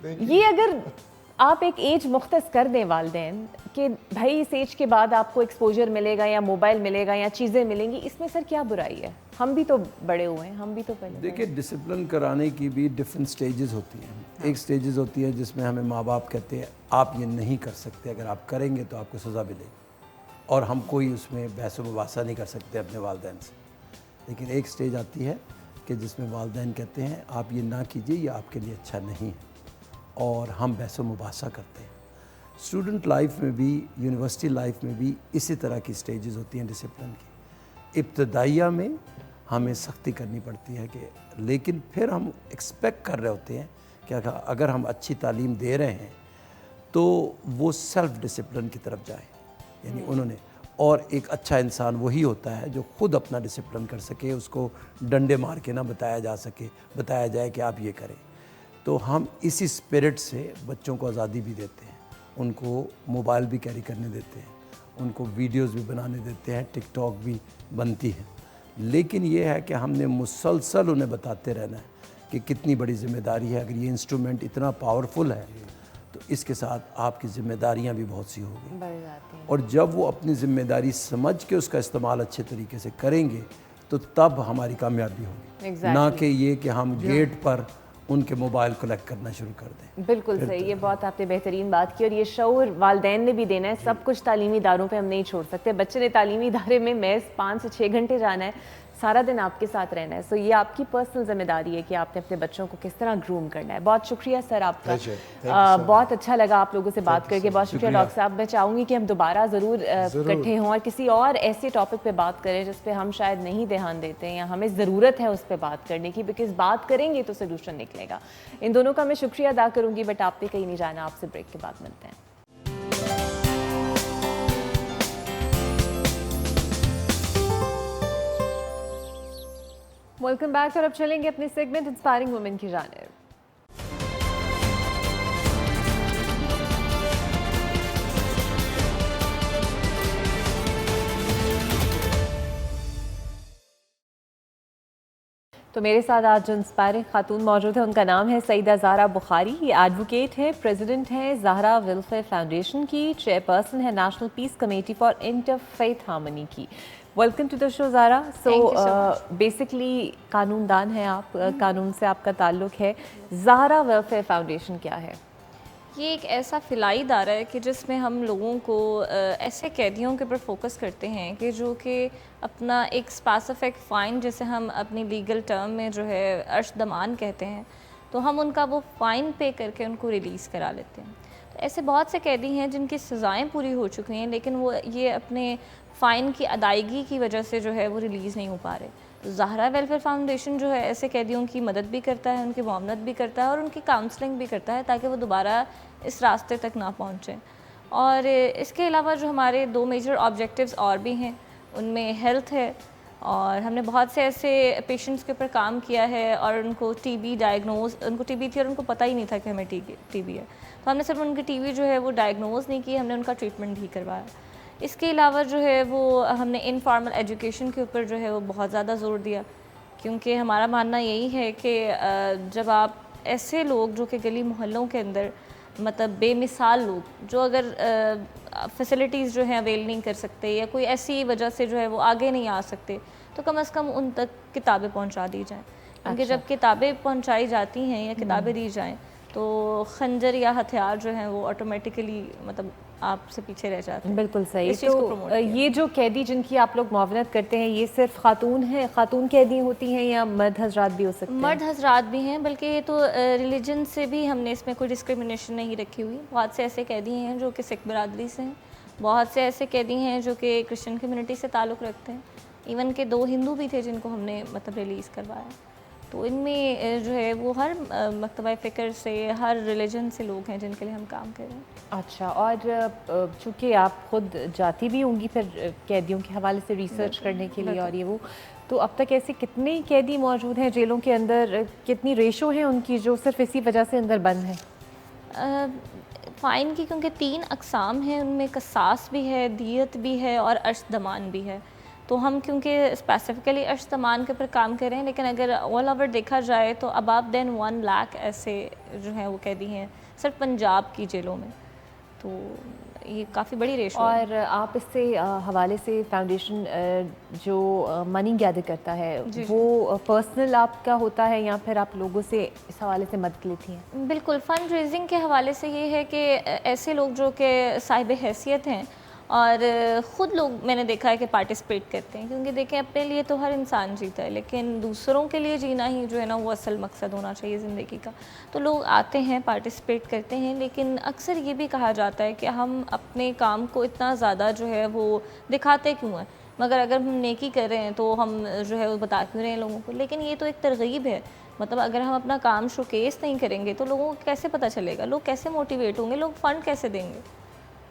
یہ اگر آپ ایک ایج مختص کر دیں والدین کہ بھائی اس ایج کے بعد آپ کو ایکسپوجر ملے گا یا موبائل ملے گا یا چیزیں ملیں گی, اس میں سر کیا برائی ہے؟ ہم بھی تو بڑے ہوئے ہیں, ہم بھی تو پہلے. دیکھیں, ڈسپلن کرانے کی بھی ڈفرینٹ سٹیجز ہوتی ہیں. ایک سٹیجز ہوتی ہے جس میں ہمیں ماں باپ کہتے ہیں آپ یہ نہیں کر سکتے, اگر آپ کریں گے تو آپ کو سزا ملے گی, اور ہم کوئی اس میں بحث و مباحثہ نہیں کر سکتے اپنے والدین سے. لیکن ایک سٹیج آتی ہے کہ جس میں والدین کہتے ہیں آپ یہ نہ کیجئے, یہ آپ کے لیے اچھا نہیں ہے, اور ہم بحث و مباحثہ کرتے ہیں. اسٹوڈنٹ لائف میں بھی, یونیورسٹی لائف میں بھی اسی طرح کی سٹیجز ہوتی ہیں ڈسپلن کی. ابتدائیہ میں ہمیں سختی کرنی پڑتی ہے کہ, لیکن پھر ہم ایکسپیکٹ کر رہے ہوتے ہیں کہ اگر ہم اچھی تعلیم دے رہے ہیں تو وہ سیلف ڈسپلن کی طرف جائیں. یعنی انہوں نے, اور ایک اچھا انسان وہی ہوتا ہے جو خود اپنا ڈسپلن کر سکے, اس کو ڈنڈے مار کے نہ بتایا جا سکے, بتایا جائے کہ آپ یہ کریں. تو ہم اسی اسپرٹ سے بچوں کو آزادی بھی دیتے ہیں, ان کو موبائل بھی کیری کرنے دیتے ہیں, ان کو ویڈیوز بھی بنانے دیتے ہیں, ٹک ٹاک بھی بنتی ہے. لیکن یہ ہے کہ ہم نے مسلسل انہیں بتاتے رہنا ہے کہ کتنی بڑی ذمہ داری ہے. اگر یہ انسٹرومنٹ اتنا پاورفل ہے تو اس کے ساتھ آپ کی ذمہ داریاں بھی بہت سی ہوں گی, اور جب وہ اپنی ذمہ داری سمجھ کے اس کا استعمال اچھے طریقے سے کریں گے تو تب ہماری کامیابی ہوگی. نہ کہ یہ کہ ہم گیٹ پر ان کے موبائل کلیکٹ کرنا شروع کر دیں. بالکل صحیح, یہ بہت آپ نے بہترین بات کی, اور یہ شعور والدین نے بھی دینا ہے. سب کچھ تعلیمی اداروں پہ ہم نہیں چھوڑ سکتے. بچے نے تعلیمی ادارے میں محض 5 سے 6 گھنٹے جانا ہے, سارا دن آپ کے ساتھ رہنا ہے. سو یہ آپ کی پرسنل ذمہ داری ہے کہ آپ نے اپنے بچوں کو کس طرح گروم کرنا ہے. بہت شکریہ سر آپ کا, بہت اچھا لگا آپ لوگوں سے بات کر کے. بہت شکریہ ڈاکٹر صاحب. میں چاہوں گی کہ ہم دوبارہ ضرور اکٹھے ہوں اور کسی اور ایسے ٹاپک پہ بات کریں جس پہ ہم شاید نہیں دھیان دیتے ہیں یا ہمیں ضرورت ہے اس پہ بات کرنے کی, بیکاز بات کریں گے تو سولوشن نکلے گا. ان دونوں کا میں شکریہ ادا کروں گی, بٹ آپ بھی کہیں نہیں جانا, آپ سے بریک کے بعد ملتے ہیں. ویلکم بیک, اور اب چلیں گے اپنی سیگمنٹ انسپائرنگ وومن کی جانب. تو میرے ساتھ آج جو انسپائرنگ خاتون موجود ہے ان کا نام ہے سیدہ زہرا بخاری. یہ ایڈوکیٹ ہے, پریزیڈنٹ ہے زہرا ویلفیئر فاؤنڈیشن کی, چیئرپرسن ہے national peace committee for interfaith harmony کی. Welcome to the show Zahra. So basically قانون دان ہیں آپ, قانون سے آپ کا تعلق ہے. زہرا ویلفیئر فاؤنڈیشن کیا ہے؟ یہ ایک ایسا فلاحی ادارہ ہے کہ جس میں ہم لوگوں کو ایسے قیدیوں کے اوپر فوکس کرتے ہیں کہ جو کہ اپنا ایک اسپیسیفک فائن, جیسے ہم اپنی لیگل ٹرم میں جو ہے عرش دمان کہتے ہیں, تو ہم ان کا وہ فائن پے کر کے ان کو ریلیز کرا لیتے ہیں. تو ایسے بہت سے قیدی ہیں جن کی سزائیں پوری ہو چکی ہیں لیکن وہ یہ اپنے فائن کی ادائیگی کی وجہ سے جو ہے وہ ریلیز نہیں ہو پا رہے. زہرا ویلفیئر فاؤنڈیشن جو ہے ایسے قیدیوں کی مدد بھی کرتا ہے, ان کی معاونت بھی کرتا ہے اور ان کی کاؤنسلنگ بھی کرتا ہے تاکہ وہ دوبارہ اس راستے تک نہ پہنچیں. اور اس کے علاوہ جو ہمارے 2 میجر آبجیکٹیوز اور بھی ہیں, ان میں ہیلتھ ہے, اور ہم نے بہت سے ایسے پیشنٹس کے اوپر کام کیا ہے اور ان کو ٹی بی ڈائگنوز, ان کو ٹی بی تھی اور ان کو پتہ ہی نہیں تھا کہ ہمیں ٹی بی ہے, تو ہم نے صرف ان کی ٹی بی جو ہے وہ ڈائگنوز نہیں کی, ہم نے ان کا ٹریٹمنٹ بھی کروایا. اس کے علاوہ جو ہے وہ ہم نے انفارمل ایجوکیشن کے اوپر جو ہے وہ بہت زیادہ زور دیا, کیونکہ ہمارا ماننا یہی ہے کہ جب آپ ایسے لوگ جو کہ گلی محلوں کے اندر مطلب بے مثال لوگ جو اگر فیسلٹیز جو ہیں اویل نہیں کر سکتے یا کوئی ایسی وجہ سے جو ہے وہ آگے نہیں آ سکتے, تو کم از کم ان تک کتابیں پہنچا دی جائیں, کیونکہ جب کتابیں پہنچائی جاتی ہیں یا کتابیں دی جائیں تو خنجر یا ہتھیار جو ہیں وہ آٹومیٹیکلی مطلب آپ سے پیچھے رہ جاتے ہیں. بالکل صحیح. اس چیز کو تو پروموٹ کیا. یہ جو قیدی جن کی آپ لوگ معاونت کرتے ہیں یہ صرف خاتون قیدی ہوتی ہیں یا مرد حضرات بھی ہو سکتے ہیں؟ مرد حضرات بھی ہیں, بلکہ یہ تو ریلیجن سے بھی ہم نے اس میں کوئی ڈسکریمنیشن نہیں رکھی ہوئی. بہت سے ایسے قیدی ہیں جو کہ سکھ برادری سے ہیں, بہت سے ایسے قیدی ہیں جو کہ کرسچن کمیونٹی سے تعلق رکھتے ہیں, ایون کہ 2 ہندو بھی تھے جن کو ہم نے مطلب ریلیز کروایا. تو ان میں جو ہے وہ ہر مکتبہ فکر سے, ہر ریلیجن سے لوگ ہیں جن کے لیے ہم کام کر رہے ہیں. اچھا, اور چونکہ آپ خود جاتی بھی ہوں گی پھر قیدیوں کے حوالے سے ریسرچ کرنے کے لیے اور یہ وہ, تو اب تک ایسے کتنے قیدی موجود ہیں جیلوں کے اندر, کتنی ریشو ہیں ان کی جو صرف اسی وجہ سے اندر بند ہیں؟ فائن کی کیونکہ 3 اقسام ہیں, ان میں قصاص بھی ہے, دیت بھی ہے اور ارشد دمان بھی ہے. تو ہم کیونکہ اسپیسیفکلی ارشد دمان کے اوپر کام کر رہے ہیں, لیکن اگر آل اوور دیکھا جائے تو اباؤٹ دین 1 لاکھ ایسے جو ہیں وہ قیدی ہیں صرف پنجاب کی جیلوں میں, تو یہ کافی بڑی ریشو ہے. اور آپ اس سے حوالے سے فاؤنڈیشن جو منی گیدر کرتا ہے وہ پرسنل آپ کا ہوتا ہے یا پھر آپ لوگوں سے اس حوالے سے مدد لیتی ہیں؟ بالکل, فنڈ ریزنگ کے حوالے سے یہ ہے کہ ایسے لوگ جو کہ صاحب حیثیت ہیں اور خود لوگ میں نے دیکھا ہے کہ پارٹیسپیٹ کرتے ہیں, کیونکہ دیکھیں اپنے لیے تو ہر انسان جیتا ہے لیکن دوسروں کے لیے جینا ہی جو ہے نا وہ اصل مقصد ہونا چاہیے زندگی کا. تو لوگ آتے ہیں, پارٹیسپیٹ کرتے ہیں, لیکن اکثر یہ بھی کہا جاتا ہے کہ ہم اپنے کام کو اتنا زیادہ جو ہے وہ دکھاتے کیوں ہیں, مگر اگر ہم نیکی کر رہے ہیں تو ہم جو ہے وہ بتا کیوں رہے ہیں لوگوں کو. لیکن یہ تو ایک ترغیب ہے, مطلب اگر ہم اپنا کام شوکیس نہیں کریں گے تو لوگوں کو کیسے پتہ چلے گا, لوگ کیسے موٹیویٹ ہوں گے, لوگ فنڈ کیسے دیں گے.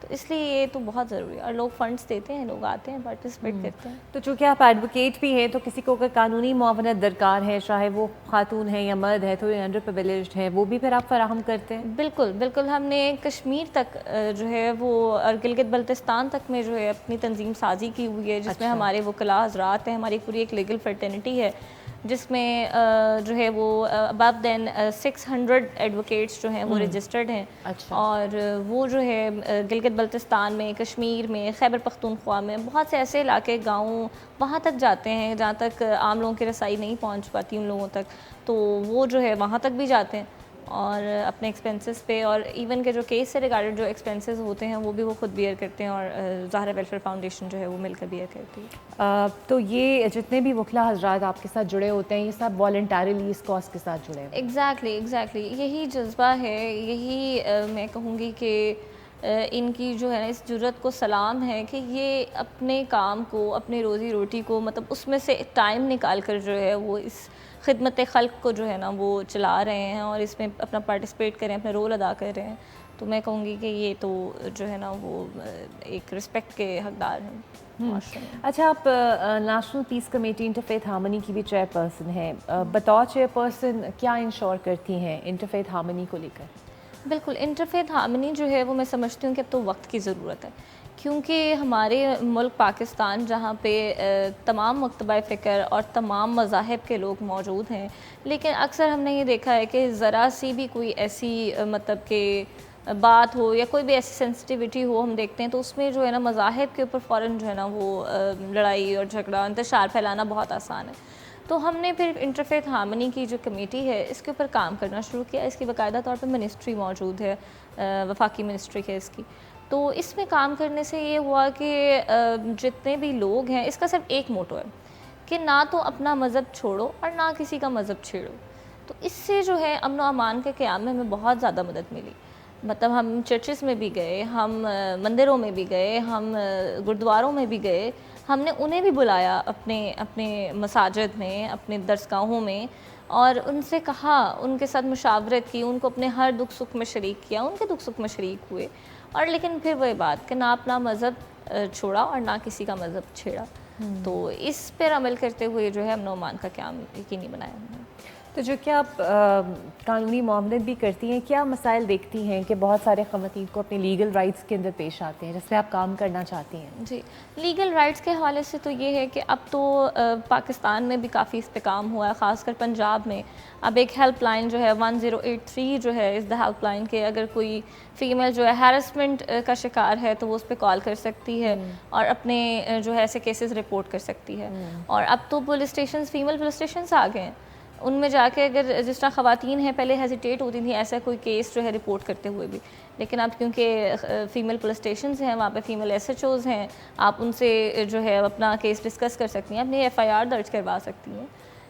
تو اس لیے یہ تو بہت ضروری ہے, اور لوگ فنڈس دیتے ہیں, لوگ آتے ہیں, پارٹیسپیٹ کرتے ہیں. تو چونکہ آپ ایڈوکیٹ بھی ہیں تو کسی کو اگر قانونی معاونت درکار ہے, چاہے وہ خاتون ہے یا مرد ہے, تو انڈر پریویلیجڈ ہے, وہ بھی پھر آپ فراہم کرتے ہیں؟ بالکل بالکل, ہم نے کشمیر تک جو ہے وہ اور گلگت بلتستان تک میں جو ہے اپنی تنظیم سازی کی ہوئی ہے, جس میں ہمارے وکلاء حضرات ہیں, ہماری پوری ایک لیگل فرٹرنٹی ہے جس میں جو ہے وہ اباؤٹ دین 600 ایڈوکیٹس جو ہیں وہ رجسٹرڈ ہیں. اور وہ جو ہے گلگت بلتستان میں, کشمیر میں, خیبر پختونخوا میں بہت سے ایسے علاقے, گاؤں وہاں تک جاتے ہیں جہاں تک عام لوگوں کی رسائی نہیں پہنچ پاتی ان لوگوں تک, تو وہ جو ہے وہاں تک بھی جاتے ہیں اور اپنے ایکسپینسز پہ, اور ایون کہ جو کیس سے ریگارڈڈ جو ایکسپینسز ہوتے ہیں وہ بھی وہ خود بیئر کرتے ہیں, اور زہرا ویلفیئر فاؤنڈیشن جو ہے وہ مل کر بیئر کرتی ہے. تو یہ جتنے بھی وکلا حضرات آپ کے ساتھ جڑے ہوتے ہیں یہ سب والنٹریلی اس کاز کے ساتھ جڑے ہیں؟ ایگزیکٹلی یہی جذبہ ہے, یہی میں کہوں گی کہ ان کی جو ہے اس جرت کو سلام ہے کہ یہ اپنے کام کو, اپنی روزی روٹی کو مطلب اس میں سے ٹائم نکال کر جو ہے وہ اس خدمت خلق کو جو ہے نا وہ چلا رہے ہیں اور اس میں اپنا پارٹیسپیٹ کریں, اپنا رول ادا کر رہے ہیں. تو میں کہوں گی کہ یہ تو جو ہے نا وہ ایک رسپیکٹ کے حقدار ہیں. اچھا, آپ national peace committee interfaith harmony کی بھی چیئر پرسن ہیں, بطور چیئر پرسن کیا انشور کرتی ہیں انٹرفیتھ ہارمنی کو لے کر؟ بالکل, انٹرفیتھ ہارمنی جو ہے وہ میں سمجھتی ہوں کہ اب تو وقت کی ضرورت ہے, کیونکہ ہمارے ملک پاکستان جہاں پہ تمام مکتبہ فکر اور تمام مذاہب کے لوگ موجود ہیں, لیکن اکثر ہم نے یہ دیکھا ہے کہ ذرا سی بھی کوئی ایسی مطلب کہ بات ہو یا کوئی بھی ایسی سینسٹیوٹی ہو ہم دیکھتے ہیں تو اس میں جو ہے نا مذاہب کے اوپر فوراً جو ہے نا وہ لڑائی اور جھگڑا, انتشار پھیلانا بہت آسان ہے. تو ہم نے پھر انٹرفیتھ ہارمنی کی جو کمیٹی ہے اس کے اوپر کام کرنا شروع کیا. اس کی باقاعدہ طور پہ منسٹری موجود ہے, وفاقی منسٹری ہے اس کی. تو اس میں کام کرنے سے یہ ہوا کہ جتنے بھی لوگ ہیں, اس کا صرف ایک موٹو ہے کہ نہ تو اپنا مذہب چھوڑو اور نہ کسی کا مذہب چھیڑو. تو اس سے جو ہے امن و امان کے قیام میں ہمیں بہت زیادہ مدد ملی. مطلب ہم چرچز میں بھی گئے, ہم مندروں میں بھی گئے, ہم گردواروں میں بھی گئے, ہم نے انہیں بھی بلایا اپنے مساجد میں, اپنے درسگاہوں میں, اور ان سے کہا, ان کے ساتھ مشاورت کی, ان کو اپنے ہر دکھ سکھ میں شریک کیا, ان کے دکھ سکھ میں شریک ہوئے. اور لیکن پھر وہی بات کہ نہ اپنا مذہب چھوڑا اور نہ کسی کا مذہب چھیڑا. تو اس پر عمل کرتے ہوئے جو ہے امن و امان کا قیام یقینی بنایا ہم نے. تو جو کہ آپ قانونی معاونت بھی کرتی ہیں, کیا مسائل دیکھتی ہیں کہ بہت سارے خواتین کو اپنے لیگل رائٹس کے اندر پیش آتے ہیں جس پہ آپ کام کرنا چاہتی ہیں؟ جی, لیگل رائٹس کے حوالے سے تو یہ ہے کہ اب تو پاکستان میں بھی کافی اس پہ کام ہوا ہے, خاص کر پنجاب میں. اب ایک ہیلپ لائن جو ہے 1083 جو ہے از دا ہیلپ لائن, کہ اگر کوئی فیمیل جو ہے ہیرسمنٹ کا شکار ہے تو وہ اس پہ کال کر سکتی ہے اور اپنے جو ہے ایسے کیسز رپورٹ کر سکتی ہے. اور اب تو police stations, female police stations آ گئے ہیں, ان میں جا کے اگر جس طرح خواتین ہیں پہلے ہیزیٹیٹ ہوتی تھیں ایسا کوئی کیس جو ہے رپورٹ کرتے ہوئے بھی, لیکن اب کیونکہ فیمیل پولیس اسٹیشنز ہیں, وہاں پہ فیمیل ایس ایچ اوز ہیں, آپ ان سے جو ہے اپنا کیس ڈسکس کر سکتی ہیں, اپنی FIR درج کروا سکتی ہیں.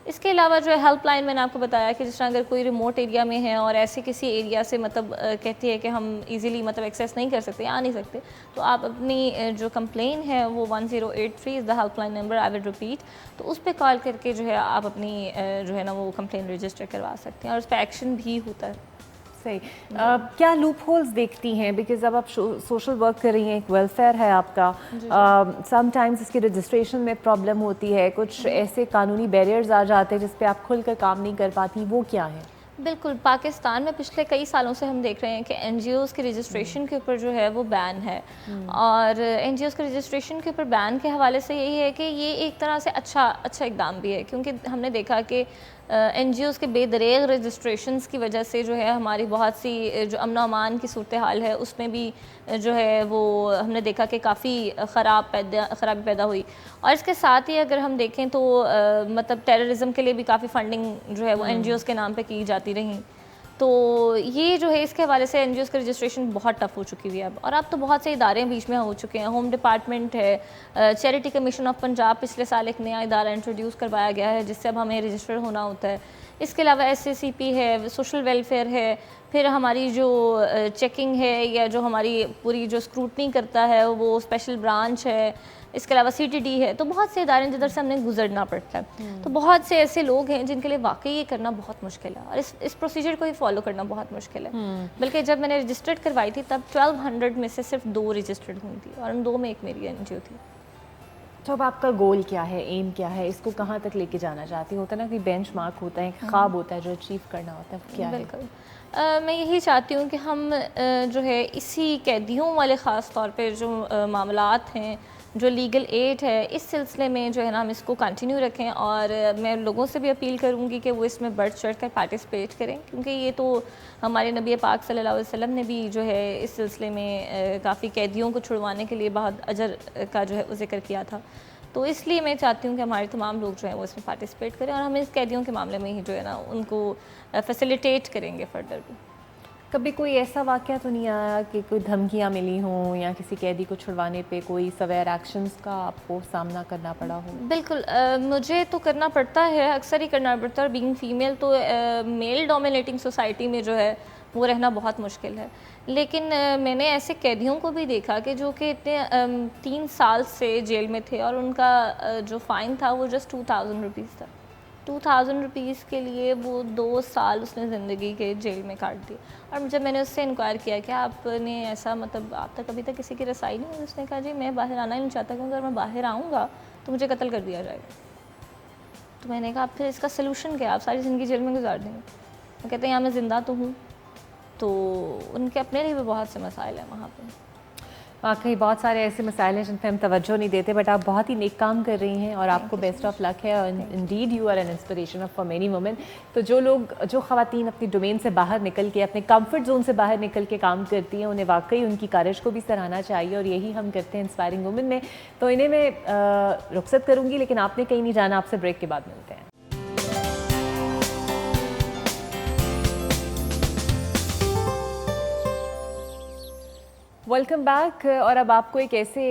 اس کے علاوہ جو ہے ہیلپ لائن میں نے آپ کو بتایا کہ جس طرح اگر کوئی ریموٹ ایریا میں ہے اور ایسے کسی ایریا سے مطلب کہتی ہے کہ ہم ایزیلی مطلب ایکسیس نہیں کر سکتے, آ نہیں سکتے, تو آپ اپنی جو کمپلین ہے وہ 1083 is the helpline number, I will repeat, تو اس پہ کال کر کے جو ہے آپ اپنی جو ہے نا وہ کمپلین رجسٹر کروا سکتے ہیں اور اس پہ ایکشن بھی ہوتا ہے. صحیح. کیا لوپ ہولز دیکھتی ہیں, بیکاز اب آپ سوشل ورک کر رہی ہیں, ایک ویلفیئر ہے آپ کا, سم ٹائمز اس کی رجسٹریشن میں پرابلم ہوتی ہے, کچھ ایسے قانونی بیریئرز آ جاتے ہیں جس پہ آپ کھل کر کام نہیں کر پاتی, وہ کیا ہے؟ بالکل, پاکستان میں پچھلے کئی سالوں سے ہم دیکھ رہے ہیں کہ NGOs کی رجسٹریشن کے اوپر جو ہے وہ بین ہے, اور NGOs کے رجسٹریشن کے اوپر بین کے حوالے سے یہی ہے کہ یہ ایک طرح سے اچھا اقدام بھی ہے, کیونکہ ہم نے دیکھا کہ NGOs کے بے دریغ رجسٹریشنز کی وجہ سے جو ہے ہماری بہت سی جو امن و امان کی صورتحال ہے اس میں بھی جو ہے وہ ہم نے دیکھا کہ کافی خرابی پیدا ہوئی. اور اس کے ساتھ ہی اگر ہم دیکھیں تو مطلب ٹیررزم کے لیے بھی کافی فنڈنگ جو ہے وہ NGOs کے نام پہ کی جاتی رہیں. تو یہ جو ہے اس کے حوالے سے NGOs کا رجسٹریشن بہت ٹف ہو چکی ہوئی ہے اب, اور اب تو بہت سے ادارے بیچ میں ہو چکے ہیں. ہوم ڈپارٹمنٹ ہے, چیریٹی کمیشن آف پنجاب پچھلے سال ایک نیا ادارہ انٹروڈیوس کروایا گیا ہے جس سے اب ہمیں رجسٹر ہونا ہوتا ہے. اس کے علاوہ SACP ہے, سوشل ویلفیئر ہے, پھر ہماری جو چیکنگ ہے یا جو ہماری پوری جو اسکروٹنی کرتا ہے وہ اسپیشل برانچ ہے, اس کے علاوہ CTD ہے. تو بہت سے ادارے جدھر سے ہم نے گزرنا پڑتا ہے. تو بہت سے ایسے لوگ ہیں جن کے لیے واقعی یہ کرنا بہت مشکل ہے, اور اس پروسیجر کو ہی فالو کرنا بہت مشکل ہے. بلکہ جب میں نے رجسٹرڈ کروائی تھی تب 1200 میں سے صرف 2 رجسٹرڈ ہوئی تھی, اور ان 2 میں ایک میری NGO تھی. تو اب آپ کا گول کیا ہے, ایم کیا ہے, اس کو کہاں تک لے کے جانا چاہتی ہوتا ہے نا, کوئی بینچ مارک ہوتا ہے, خواب ہوتا ہے جو اچیو کرنا ہوتا ہے, کیا ہے؟ بالکل, میں یہی چاہتی ہوں کہ ہم جو ہے اسی قیدیوں والے خاص طور پہ جو معاملات ہیں, جو لیگل ایڈ ہے, اس سلسلے میں جو ہے نا ہم اس کو کنٹینیو رکھیں. اور میں لوگوں سے بھی اپیل کروں گی کہ وہ اس میں بڑھ چڑھ کر پارٹیسپیٹ کریں, کیونکہ یہ تو ہمارے نبی پاک صلی اللہ علیہ وسلم نے بھی جو ہے اس سلسلے میں کافی قیدیوں کو چھڑوانے کے لیے بہت اجر کا جو ہے ذکر کیا تھا. تو اس لیے میں چاہتی ہوں کہ ہمارے تمام لوگ جو ہیں وہ اس میں پارٹیسپیٹ کریں, اور ہم اس قیدیوں کے معاملے میں ہی جو ہے نا ان کو فیسیلیٹیٹ کریں گے فردر بھی. کبھی کوئی ایسا واقعہ تو نہیں آیا کہ کوئی دھمکیاں ملی ہوں یا کسی قیدی کو چھڑوانے پہ کوئی سویر ایکشنز کا آپ کو سامنا کرنا پڑا ہو؟ بالکل, مجھے تو کرنا پڑتا ہے, اکثر ہی کرنا پڑتا ہے, اور بینگ فیمیل تو میل ڈومینیٹنگ سوسائٹی میں جو ہے وہ رہنا بہت مشکل ہے. لیکن میں نے ایسے قیدیوں کو بھی دیکھا کہ جو کہ اتنے 3 سال سے جیل میں تھے, اور ان کا جو فائن تھا وہ جسٹ 2000 روپیز تھا. 2000 روپیز کے لیے وہ 2 سال اس نے زندگی کے جیل میں کاٹ دی. اور جب میں نے اس سے انکوائر کیا کہ آپ نے ایسا مطلب آپ تک ابھی تک کسی کی رسائی نہیں ہوئی, اس نے کہا جی میں باہر آنا ہی نہیں چاہتا, کیونکہ اگر میں باہر آؤں گا تو مجھے قتل کر دیا جائے گا. تو میں نے کہا پھر اس کا سلوشن کیا, آپ ساری زندگی جیل میں گزار دیں گے؟ وہ کہتے ہیں یہاں میں زندہ تو ہوں. تو ان کے اپنے لیے بھی بہت سے مسائل ہیں وہاں پہ. واقعی بہت سارے ایسے مسائل ہیں جن پہ ہم توجہ نہیں دیتے, بٹ آپ بہت ہی نیک کام کر رہی ہیں, اور آپ کو بیسٹ آف لک ہے, اور indeed you are an inspiration for many women. تو جو خواتین اپنی ڈومین سے باہر نکل کے, اپنے کمفرٹ زون سے باہر نکل کے کام کرتی ہیں, انہیں واقعی ان کی کارج کو بھی سراہنا چاہیے, اور یہی ہم کرتے ہیں انسپائرنگ وومن میں. تو انہیں میں رخصت کروں گی, لیکن آپ نے کہیں نہیں جانا, آپ سے بریک کے بعد ملتے ہیں. Welcome back. اور اب آپ کو ایک ایسے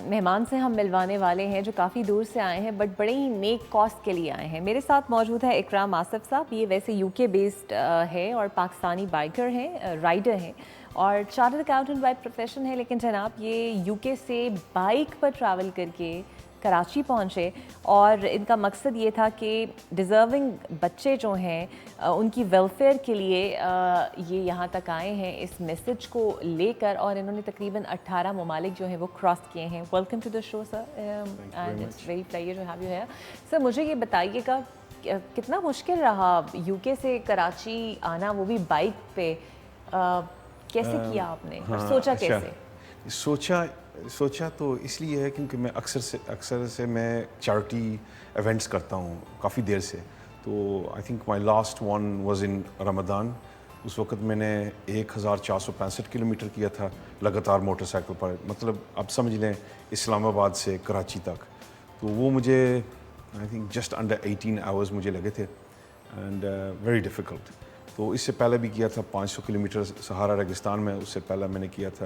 مہمان سے ہم ملوانے والے ہیں جو کافی دور سے آئے ہیں, بٹ بڑے ہی نیک کاز کے لیے آئے ہیں. میرے ساتھ موجود ہے اکرام آصف صاحب. یہ ویسے UK بیسڈ ہے اور پاکستانی بائیکر ہیں, رائڈر ہیں, اور چارٹرڈ اکاؤنٹنٹ بائی پروفیشن ہے، لیکن جناب یہ UK سے بائک پر ٹریول کر کے کراچی پہنچے اور ان کا مقصد یہ تھا کہ ڈیزرونگ بچے جو ہیں ان کی ویلفیئر کے لیے یہ یہاں تک آئے ہیں اس میسج کو لے کر، اور انہوں نے تقریباً 18 ممالک جو ہیں وہ کراس کیے ہیں. Welcome to the show sir, and it's very pleasure to have you here. Sir مجھے یہ بتائیے گا کتنا مشکل رہا UK سے کراچی آنا، وہ بھی بائک پہ، کیسے کیا آپ نے اور سوچا کیسے؟ سوچا تو اس لیے ہے کیونکہ میں اکثر سے میں چیریٹی ایونٹس کرتا ہوں کافی دیر سے. تو I think my last one was in Ramzan. اس وقت میں نے 1465 کلومیٹر کیا تھا لگاتار موٹر سائیکل پر، مطلب اب سمجھ لیں اسلام آباد سے کراچی تک. تو وہ مجھے I think just under 18 hours مجھے لگے تھے، اینڈ ویری ڈیفیکلٹ. تو اس سے پہلے بھی کیا تھا 500 کلومیٹر سہارا ریگستان میں. اس سے پہلے میں نے کیا تھا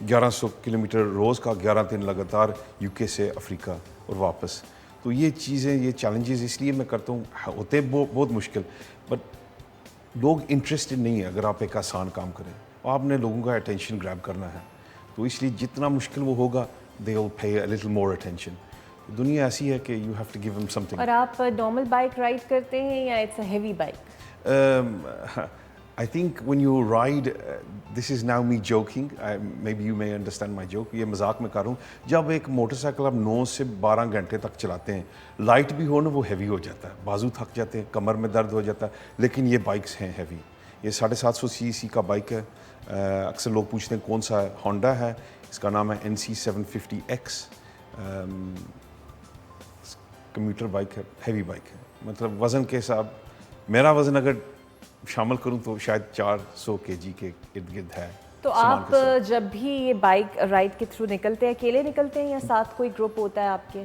1100 کلومیٹر روز کا 11 دن لگاتار UK سے افریقہ اور واپس. تو یہ چیزیں، یہ چیلنجز اس لیے میں کرتا ہوں، ہوتے بہت مشکل، بٹ لوگ انٹرسٹڈ نہیں ہیں اگر آپ ایک آسان کام کریں. آپ نے لوگوں کا اٹینشن گریب کرنا ہے، تو اس لیے جتنا مشکل وہ ہوگا they will pay a little more attention. دنیا ایسی ہے کہ you have to give them something. اور آپ نارمل بائک رائڈ کرتے ہیں یا it's a heavy bike? I think when you ride, this is now me joking, maybe you may understand my joke, یہ مذاق میں کر رہا ہوں. جب ایک موٹر سائیکل آپ 9 سے 12 گھنٹے تک چلاتے ہیں، لائٹ بھی ہو نا وہ ہیوی ہو جاتا ہے، بازو تھک جاتے ہیں، کمر میں درد ہو جاتا ہے. لیکن یہ بائکس ہیں ہیوی. یہ 750 cc کا بائک ہے. اکثر لوگ پوچھتے ہیں کون سا ہے. ہونڈا ہے، اس کا نام ہے NC 750X. کمیوٹر بائک ہے، ہیوی بائک ہے. مطلب وزن کے حساب، میرا وزن اگر شامل کروں تو شاید 400 kg کے ارد گرد ہے. تو آپ جب بھی یہ بائک رائڈ کے تھرو نکلتے ہیں، اکیلے نکلتے ہیں یا ساتھ کوئی گروپ ہوتا ہے آپ کے؟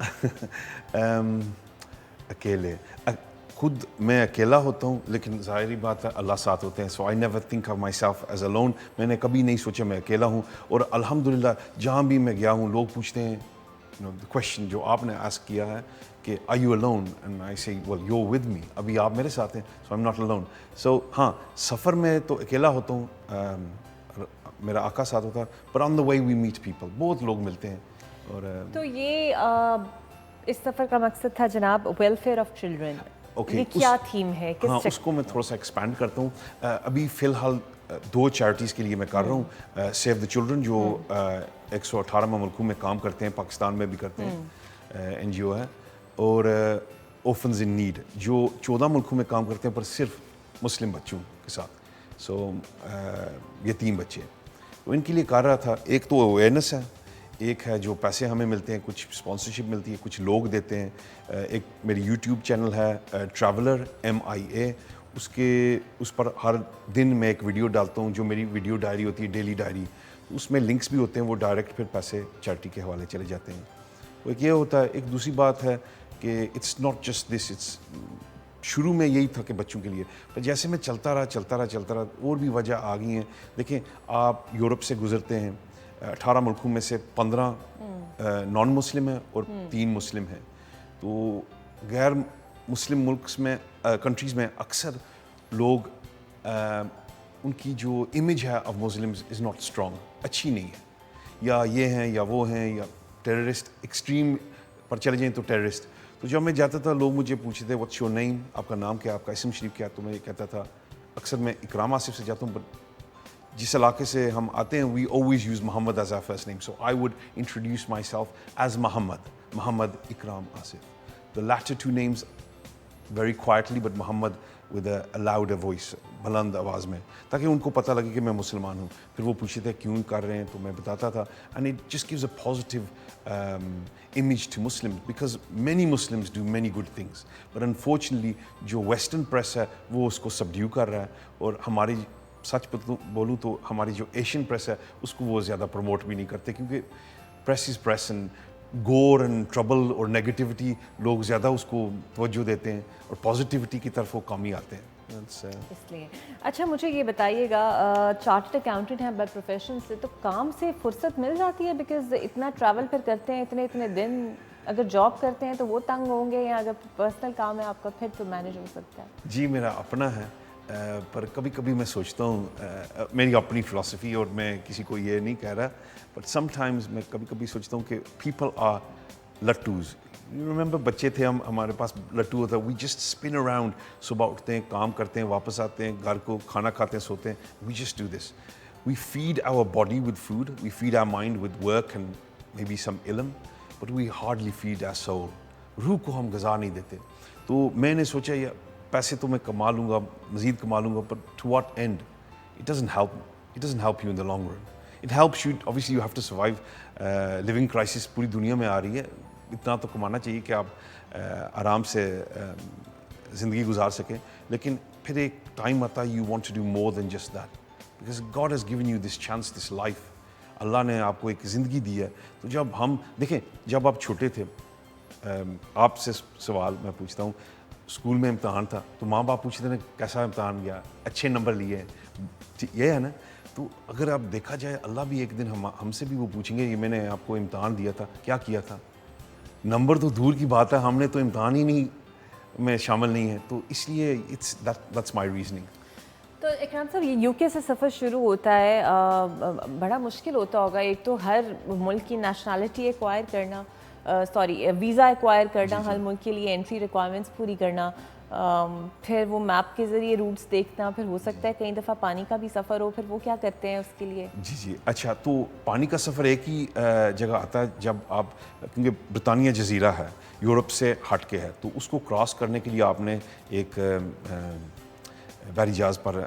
اکیلے. خود میں اکیلا ہوتا ہوں، لیکن ظاہری بات ہے اللہ ساتھ ہوتے ہیں. So I never think of myself as a lone. میں نے کبھی نہیں سوچا میں اکیلا ہوں. اور الحمدللہ جہاں بھی میں گیا ہوں لوگ پوچھتے ہیں کویشچن جو آپ نے آسک کیا ہے کہ are you alone, and I say well you're with me. ابھی آپ میرے ساتھ ہیں, so I'm not alone. So ہاں سفر میں تو اکیلا ہوتا ہوں, میرا آقا ساتھ ہوتا ہے, but on the way we meet people, بہت لوگ ملتے ہیں. اور تو یہ اس سفر کا مقصد تھا جناب ویلفیئر آف چلڈرن. یہ کیا تھیم ہے؟ ہاں اس کو میں تھوڑا سا ایکسپینڈ کرتا ہوں. ابھی فی الحال 2 چیریٹیز کے لیے میں کر رہا ہوں. سیو دا چلڈرن جو 118 ملکوں میں کام کرتے ہیں, پاکستان میں بھی کرتے ہیں, NGO ہے, اور اوفنز ان نیڈ جو 14 ملکوں میں کام کرتے ہیں پر صرف مسلم بچوں کے ساتھ. سو یتیم بچے, تو ان کے لیے کر رہا تھا. ایک تو اویئرنیس ہے, ایک ہے جو پیسے ہمیں ملتے ہیں, کچھ اسپانسرشپ ملتی ہے, کچھ لوگ دیتے ہیں. ایک میری یوٹیوب چینل ہے ٹریولر MIA, اس پر ہر دن میں ایک ویڈیو ڈالتا ہوں جو میری ویڈیو ڈائری ہوتی ہے, ڈیلی ڈائری. اس میں لنکس بھی ہوتے ہیں, وہ ڈائریکٹ پھر پیسے چیریٹی کے حوالے چلے جاتے ہیں. تو ایک یہ ہوتا ہے. ایک دوسری بات ہے کہ it's not just this, it's شروع میں یہی تھا کہ بچوں کے لیے, پر جیسے میں چلتا رہا اور بھی وجہ آ گئی ہیں. دیکھیں آپ یورپ سے گزرتے ہیں, 18 ملکوں میں سے 15 نان مسلم ہیں اور 3 مسلم ہیں. تو غیر مسلم ملکس میں کنٹریز میں اکثر لوگ ان کی جو امیج ہے of Muslims is not strong, اچھی نہیں ہے, یا یہ ہیں یا وہ ہیں, یا ٹیررسٹ ایکسٹریم پر چلے جائیں تو ٹیررسٹ. تو جب میں جاتا تھا لوگ مجھے پوچھتے تھے واٹس یور نیم, آپ کا نام کیا, آپ کا اسم شریف کیا, تو میں یہ کہتا تھا اکثر میں اکرام آصف سے جاتا ہوں, بٹ جس علاقے سے ہم آتے ہیں we always use Muhammad as our first name, so I would introduce myself as Muhammad Ikram Asif. The latter 2 names very quietly, but Muhammad with a louder voice, بلند آواز میں, تاکہ ان کو پتہ لگے کہ میں مسلمان ہوں. پھر وہ پوچھتے تھے کیوں کر رہے ہیں, تو میں بتاتا تھا, and it just gives a positive image to Muslims, because many Muslims do many good things, but unfortunately جو western press ہے وہ اس کو subdue کر رہا ہے, اور ہماری سچ بولوں تو ہماری جو ایشین پریس ہے اس کو وہ زیادہ پروموٹ بھی نہیں کرتے, کیونکہ پریس از پریس, اینڈ گور اینڈ ٹربل اور نیگیٹیوٹی لوگ زیادہ اس کو توجہ دیتے ہیں, اور پازیٹیوٹی کی طرف وہ کم ہی آتے ہیں. اس لیے اچھا مجھے یہ بتائیے گا, چارٹرڈ اکاؤنٹنٹ ہیں بائی پروفیشن سے, تو کام سے فرصت مل جاتی ہے؟ بیکاز اتنا ٹریول پھر کرتے ہیں, اتنے دن, اگر جاب کرتے ہیں تو وہ تنگ ہوں گے, یا اگر پرسنل کام ہے آپ کا پھر تو مینیج ہو سکتا ہے؟ جی میرا اپنا ہے, پر کبھی کبھی میں سوچتا ہوں میری اپنی فلسفی اور میں کسی کو یہ نہیں کہہ رہا بٹ سم ٹائمز میں کبھی کبھی سوچتا ہوں کہ پیپل آر لٹوز. یو ریمبر بچے تھے ہم, ہمارے پاس لٹو ہوتا ہے, وی جسٹ اسپن اراؤنڈ, صبح اٹھتے ہیں کام کرتے ہیں واپس آتے ہیں گھر کو کھانا کھاتے ہیں سوتے ہیں, we just do this. We feed our body with food, we feed our mind with work and maybe some علم, but we hardly feed our soul. روح کو ہم غذا نہیں دیتے. تو میں نے سوچا یہ پیسے تو میں کما لوں گا, مزید کما لوں گا, but to what end? It doesn't help you in the long run. It helps you, obviously you have to survive. Living crisis پوری دنیا میں آ رہی ہے, اتنا تو کمانا چاہیے کہ آپ آرام سے زندگی گزار سکیں, لیکن پھر ایک ٹائم آتا ہے you want to do more than just that, because God has given you this chance, this life. Allah نے آپ کو ایک زندگی دی ہے. تو جب ہم دیکھیں, جب آپ چھوٹے تھے, آپ سے سوال میں پوچھتا ہوں, اسکول میں امتحان تھا تو ماں باپ پوچھتے ہیں کیسا امتحان گیا, اچھے نمبر لیے, یہ ہے نا. تو اگر آپ دیکھا جائے اللہ بھی ایک دن ہم سے بھی وہ پوچھیں گے یہ میں نے آپ کو امتحان دیا تھا کیا کیا تھا. نمبر تو دور کی بات ہے, ہم نے تو امتحان ہی نہیں میں شامل نہیں ہے. تو اس لیے that's my reasoning. تو اکرام صاحب, یہ UK سے سفر شروع ہوتا ہے, بڑا مشکل ہوتا ہوگا. ایک تو ہر ملک کی نیشنلٹی ایکوائر کرنا, ویزا ایکوائر کرنا, ہر ملک کے لیے انٹری ریکوائرمنٹس پوری کرنا, پھر وہ میپ کے ذریعے روٹس دیکھنا, پھر ہو سکتا ہے کئی دفعہ پانی کا بھی سفر ہو, پھر وہ کیا کرتے ہیں اس کے لیے؟ جی اچھا, تو پانی کا سفر ایک ہی جگہ آتا ہے جب آپ, کیونکہ برطانیہ جزیرہ ہے, یورپ سے ہٹ کے ہے, تو اس کو کراس کرنے کے لیے آپ نے ایک بحری جہاز پر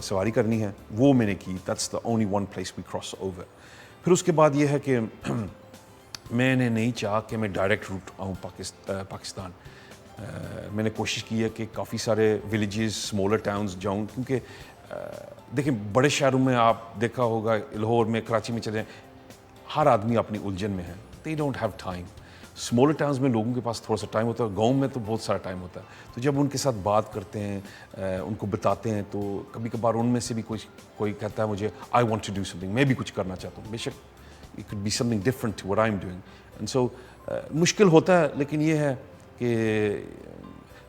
سواری کرنی ہے. وہ میں نے کی, that's the only one place we cross over. پھر اس کے بعد یہ ہے کہ میں نے نہیں چاہا کہ میں ڈائریکٹ روٹ آؤں پاکستان. میں نے کوشش کی ہے کہ کافی سارے ولیجز, اسمالر ٹاؤنز جاؤں, کیونکہ دیکھیں بڑے شہروں میں آپ دیکھا ہوگا, لاہور میں, کراچی میں چلے, ہر آدمی اپنی الجھن میں ہے, they don't have time. Smaller towns میں لوگوں کے پاس تھوڑا سا ٹائم ہوتا ہے, گاؤں میں تو بہت سارا ٹائم ہوتا ہے. تو جب ان کے ساتھ بات کرتے ہیں, ان کو بتاتے ہیں, تو کبھی کبھار ان میں سے بھی کوئی کہتا ہے مجھے I want to do something, میں بھی کچھ کرنا چاہتا ہوں. بے شک it could be something different to what I am doing. And so مشکل ہوتا ہے, لیکن یہ ہے کہ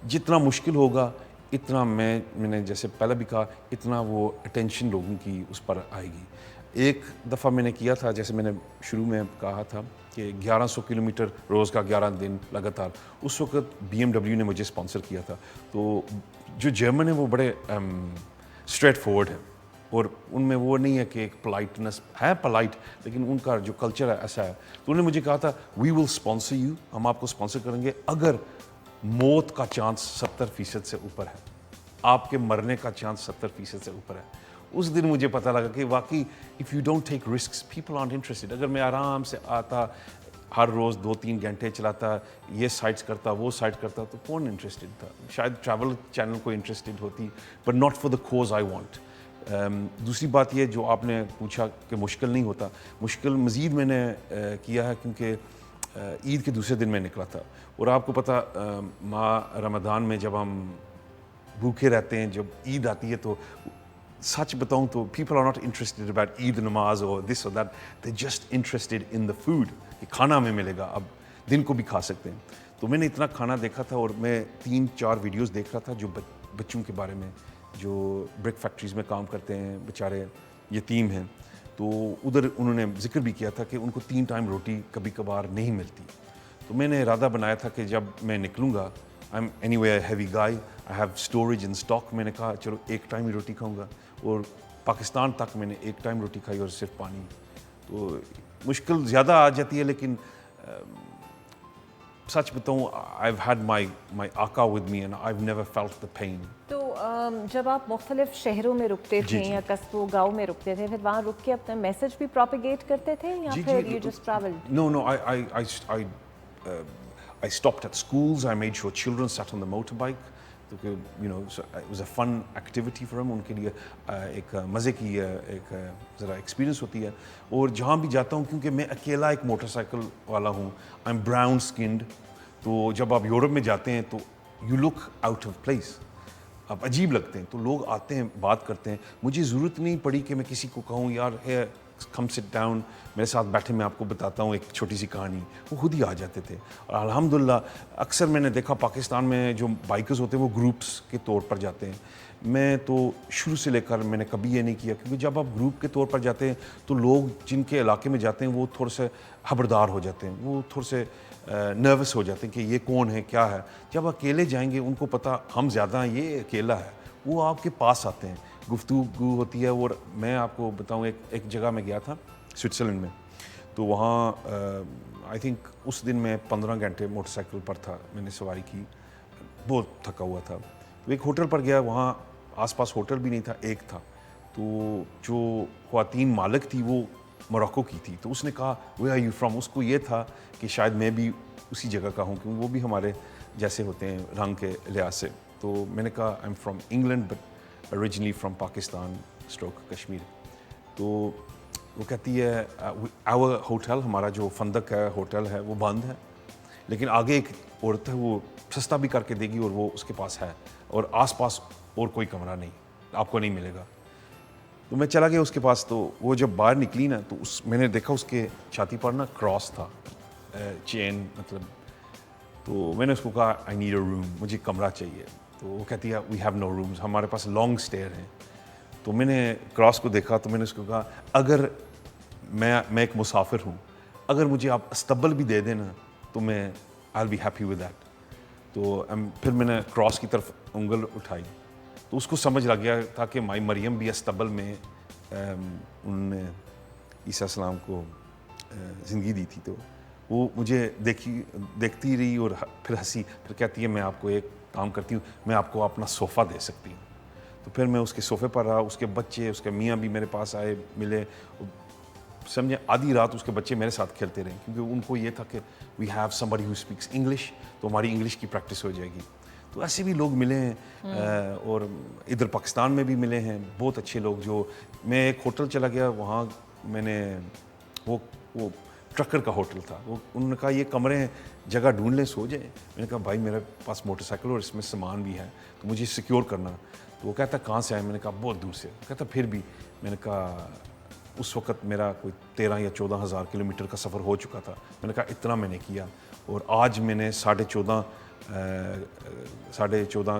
جتنا مشکل ہوگا اتنا میں نے جیسے پہلے بھی کہا, اتنا وہ اٹینشن لوگوں کی اس پر آئے گی. ایک دفعہ میں نے کیا تھا, جیسے میں نے شروع میں کہا تھا کہ 1100 کلومیٹر روز کا 11 دن لگاتار. اس وقت BMW نے مجھے اسپانسر کیا تھا. تو جو جرمن ہے وہ بڑے اسٹریٹ فارورڈ ہے, اور ان میں وہ نہیں ہے کہ ایک پولائٹنس ہے, پولائٹ, لیکن ان کا جو کلچر ہے ایسا ہے. تو انہوں نے مجھے کہا تھا وی ول اسپانسر یو, ہم آپ کو اسپانسر کریں گے اگر موت کا چانس 70% سے اوپر ہے, آپ کے مرنے کا چانس 70% سے اوپر ہے. اس دن مجھے پتہ لگا کہ واقعی if you don't take risks people aren't interested. اگر میں آرام سے آتا, ہر روز 2-3 گھنٹے چلاتا, یہ سائٹس کرتا, وہ سائٹ کرتا, تو کون انٹرسٹڈ تھا؟ شاید ٹریول چینل کو انٹرسٹڈ ہوتی, but not for the cause I want. دوسری بات یہ جو آپ نے پوچھا کہ مشکل نہیں ہوتا, مشکل مزید میں نے کیا ہے, کیونکہ عید کے دوسرے دن میں نکلا تھا. اور آپ کو پتہ, ماہ رمضان میں جب ہم بھوکے رہتے ہیں, جب عید آتی ہے تو سچ بتاؤں تو people are not interested about Eid نماز اور دس اور that, they just interested in the food, کہ کھانا ہمیں ملے گا, اب دن کو بھی کھا سکتے ہیں. تو میں نے اتنا کھانا دیکھا تھا, اور میں 3-4 ویڈیوز دیکھ رہا تھا جو بچوں کے بارے میں, جو برک فیکٹریز میں کام کرتے ہیں, بیچارے یتیم ہیں. تو ادھر انہوں نے ذکر بھی کیا تھا کہ ان کو 3 ٹائم روٹی کبھی کبھار نہیں ملتی. تو میں نے ارادہ بنایا تھا کہ جب میں نکلوں گا, I am anyway heavy guy, I have storage in stock. میں نے کہا چلو 1 ٹائم ہی روٹی کھاؤں گا, اور پاکستان تک میں نے 1 ٹائم روٹی کھائی اور صرف پانی. تو مشکل زیادہ آ جاتی ہے, لیکن سچ بتاؤں آئی ہیو ہیڈ مائی آقا with me and I have never felt the pain. تو جب آپ مختلف شہروں میں رکتے تھے یا قصبوں گاؤں میں رکتے تھے, پھر وہاں رک کے اپنا میسج بھی پروپیگیٹ کرتے تھے یا پھر you just travelled? No, I stopped at schools. I made sure children sat on the motorbike. You know, so it was a fun activity for them. ان کے لیے ایک مزے کی ایک ذرا ایکسپیرینس ہوتی ہے. اور جہاں بھی جاتا ہوں, کیونکہ میں اکیلا ایک موٹر سائیکل والا ہوں, آئی ایم براؤن اسکنڈ, تو جب آپ یورپ میں جاتے ہیں تو you look out of place, آپ عجیب لگتے ہیں. تو لوگ آتے ہیں, بات کرتے ہیں. مجھے ضرورت نہیں پڑی کہ میں کسی کو کہوں یار ہے کم سٹ ڈاؤن میرے ساتھ بیٹھے میں آپ کو بتاتا ہوں ایک چھوٹی سی کہانی, وہ خود ہی آ جاتے تھے. اور الحمدللہ اکثر میں نے دیکھا پاکستان میں جو بائکرز ہوتے ہیں وہ گروپس کے طور پر جاتے ہیں. میں تو شروع سے لے کر میں نے کبھی یہ نہیں کیا, کیونکہ جب آپ گروپ کے طور پر جاتے ہیں تو لوگ جن کے علاقے میں جاتے ہیں وہ تھوڑے سے خبردار ہو جاتے ہیں, وہ تھوڑے سے نروس ہو جاتے ہیں کہ یہ کون ہے کیا ہے. جب اکیلے جائیں گے ان کو پتہ ہم زیادہ ہیں, یہ اکیلا ہے, وہ آپ کے پاس آتے ہیں, گفتگو ہوتی ہے. اور میں آپ کو بتاؤں ایک جگہ میں گیا تھا سوئٹزرلینڈ میں, تو وہاں آئی تھنک اس دن میں 15 گھنٹے موٹر سائیکل پر تھا, میں نے سواری کی, بہت تھکا ہوا تھا. تو ایک ہوٹل پر گیا, وہاں آس پاس ہوٹل بھی نہیں تھا, ایک تھا. تو جو خواتین مالک تھی وہ موراکو کی تھی. تو اس نے کہا ویئر آر یو فرام. اس کو یہ تھا کہ شاید میں بھی اسی جگہ کا ہوں, کیونکہ وہ بھی ہمارے جیسے ہوتے ہیں رنگ کے لحاظ سے. تو میں نے کہا I am from England but originally from Pakistan / Kashmir. تو وہ کہتی ہے آور ہوٹل, ہمارا جو فندق ہے ہوٹل ہے وہ بند ہے, لیکن آگے ایک عورت ہے وہ سستا بھی کر کے دے گی اور وہ اس کے پاس ہے, اور آس پاس اور کوئی کمرہ نہیں, آپ کو نہیں ملے گا. تو میں چلا گیا اس کے پاس. تو وہ جب باہر نکلی نا تو میں نے دیکھا اس کے چھاتی پر نا کراس تھا, چین مطلب. تو میں نے اس کو کہا آئی نیڈ اے روم, مجھے کمرہ چاہیے. تو وہ کہتی ہے وی ہیو نو رومز, ہمارے پاس لانگ اسٹیئر ہیں. تو میں نے کراس کو دیکھا تو میں نے اس کو کہا اگر میں ایک مسافر ہوں, اگر مجھے آپ استبل بھی دے دیں نا تو میں I will be happy with that. تو پھر میں نے کراس کی طرف انگل اٹھائی تو اس کو سمجھ لگ گیا تھا کہ مائی مریم بھی استبل میں انہوں نے عیسیٰ السلام کو زندگی دی تھی. تو وہ مجھے دیکھتی رہی اور پھر ہنسی, پھر کہتی ہے میں آپ کو ایک کام کرتی ہوں, میں آپ کو اپنا صوفہ دے سکتی ہوں. تو پھر میں اس کے صوفے پر رہا, اس کے بچے, اس کے میاں بھی میرے پاس آئے ملے. سمجھے آدھی رات اس کے بچے میرے ساتھ کھیلتے رہے, کیونکہ ان کو یہ تھا کہ we have somebody who speaks English, تو ہماری انگلش کی پریکٹس ہو جائے گی. تو ایسے بھی لوگ ملے ہیں, اور ادھر پاکستان میں بھی ملے ہیں بہت اچھے لوگ. جو میں ایک ہوٹل چلا گیا, وہاں میں نے وہ ٹرکر کا ہوٹل تھا, وہ انہوں نے کہا یہ کمرے ہیں, جگہ ڈھونڈ لیں سو جائیں. میں نے کہا بھائی میرے پاس موٹر سائیکل اور اس میں سامان بھی ہے تو مجھے سیکیور کرنا. تو وہ کہتا کہاں سے آئے, میں نے کہا بہت دور سے. کہتا پھر بھی. میں نے کہا اس وقت میرا کوئی 13 یا 14 ہزار کلومیٹر کا سفر ہو چکا تھا. میں نے کہا اتنا میں نے کیا, اور آج میں نے 14.5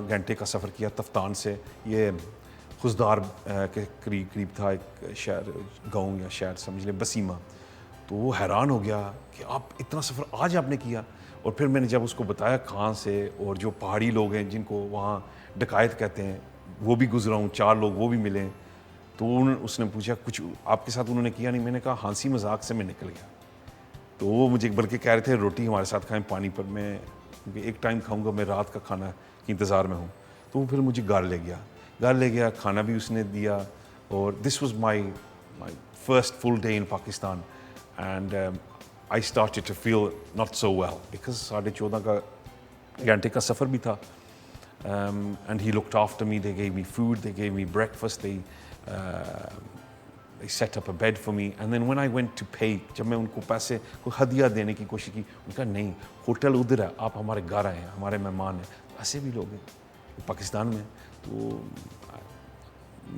گھنٹے کا سفر کیا تفتان سے. یہ خزدار کے قریب تھا, ایک شہر, گاؤں یا شہر سمجھ لیں, بسیمہ. تو وہ حیران ہو گیا کہ آپ اتنا سفر آج آپ نے کیا. اور پھر میں نے جب اس کو بتایا کہاں سے, اور جو پہاڑی لوگ ہیں جن کو وہاں ڈکیت کہتے ہیں وہ بھی گزرا ہوں, 4 لوگ وہ بھی ملے. تو اس نے پوچھا کچھ آپ کے ساتھ انہوں نے کیا نہیں. میں نے کہا ہنسی مذاق سے میں نکل گیا. تو وہ مجھے بلکہ کہہ رہے تھے روٹی ہمارے ساتھ کھائیں پانی پر. میں کیونکہ ایک ٹائم کھاؤں گا, میں رات کا کھانا کے انتظار میں ہوں. تو وہ پھر مجھے گھر لے گیا, کھانا بھی اس نے دیا. اور this was my first full day in Pakistan, and I started to feel not so well because 14.5 گھنٹے کا سفر بھی تھا. And he looked after me, they gave me food, they gave me breakfast, they set up a bed for me. And then when I went to pay, جب میں ان کو پیسے کوئی ہدیہ دینے کی کوشش کی, ان کا نہیں, ہوٹل ادھر ہے, آپ ہمارے گھر آئے ہیں, ہمارے مہمان ہیں. ایسے بھی لوگ ہیں پاکستان میں. تو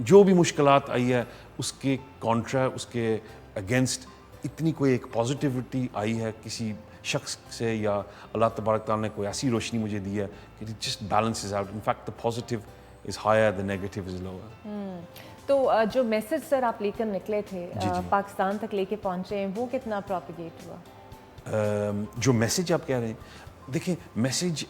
جو بھی مشکلات آئی ہے اس کے کانٹرا, اس کے اگینسٹ اتنی کوئی ایک پازیٹیوٹی آئی ہے کسی شخص سے, یا اللہ تبارک تعالیٰ نے کوئی ایسی روشنی مجھے دی ہے کہ just balances out. In fact the positive is higher, the negative is lower. تو جو میسج سر آپ لے کر نکلے تھے, پاکستان تک لے کے پہنچے ہیں, وہ کتنا پروپیگیٹ ہوا؟ جو میسج آپ کہہ رہے ہیں, دیکھیں میسج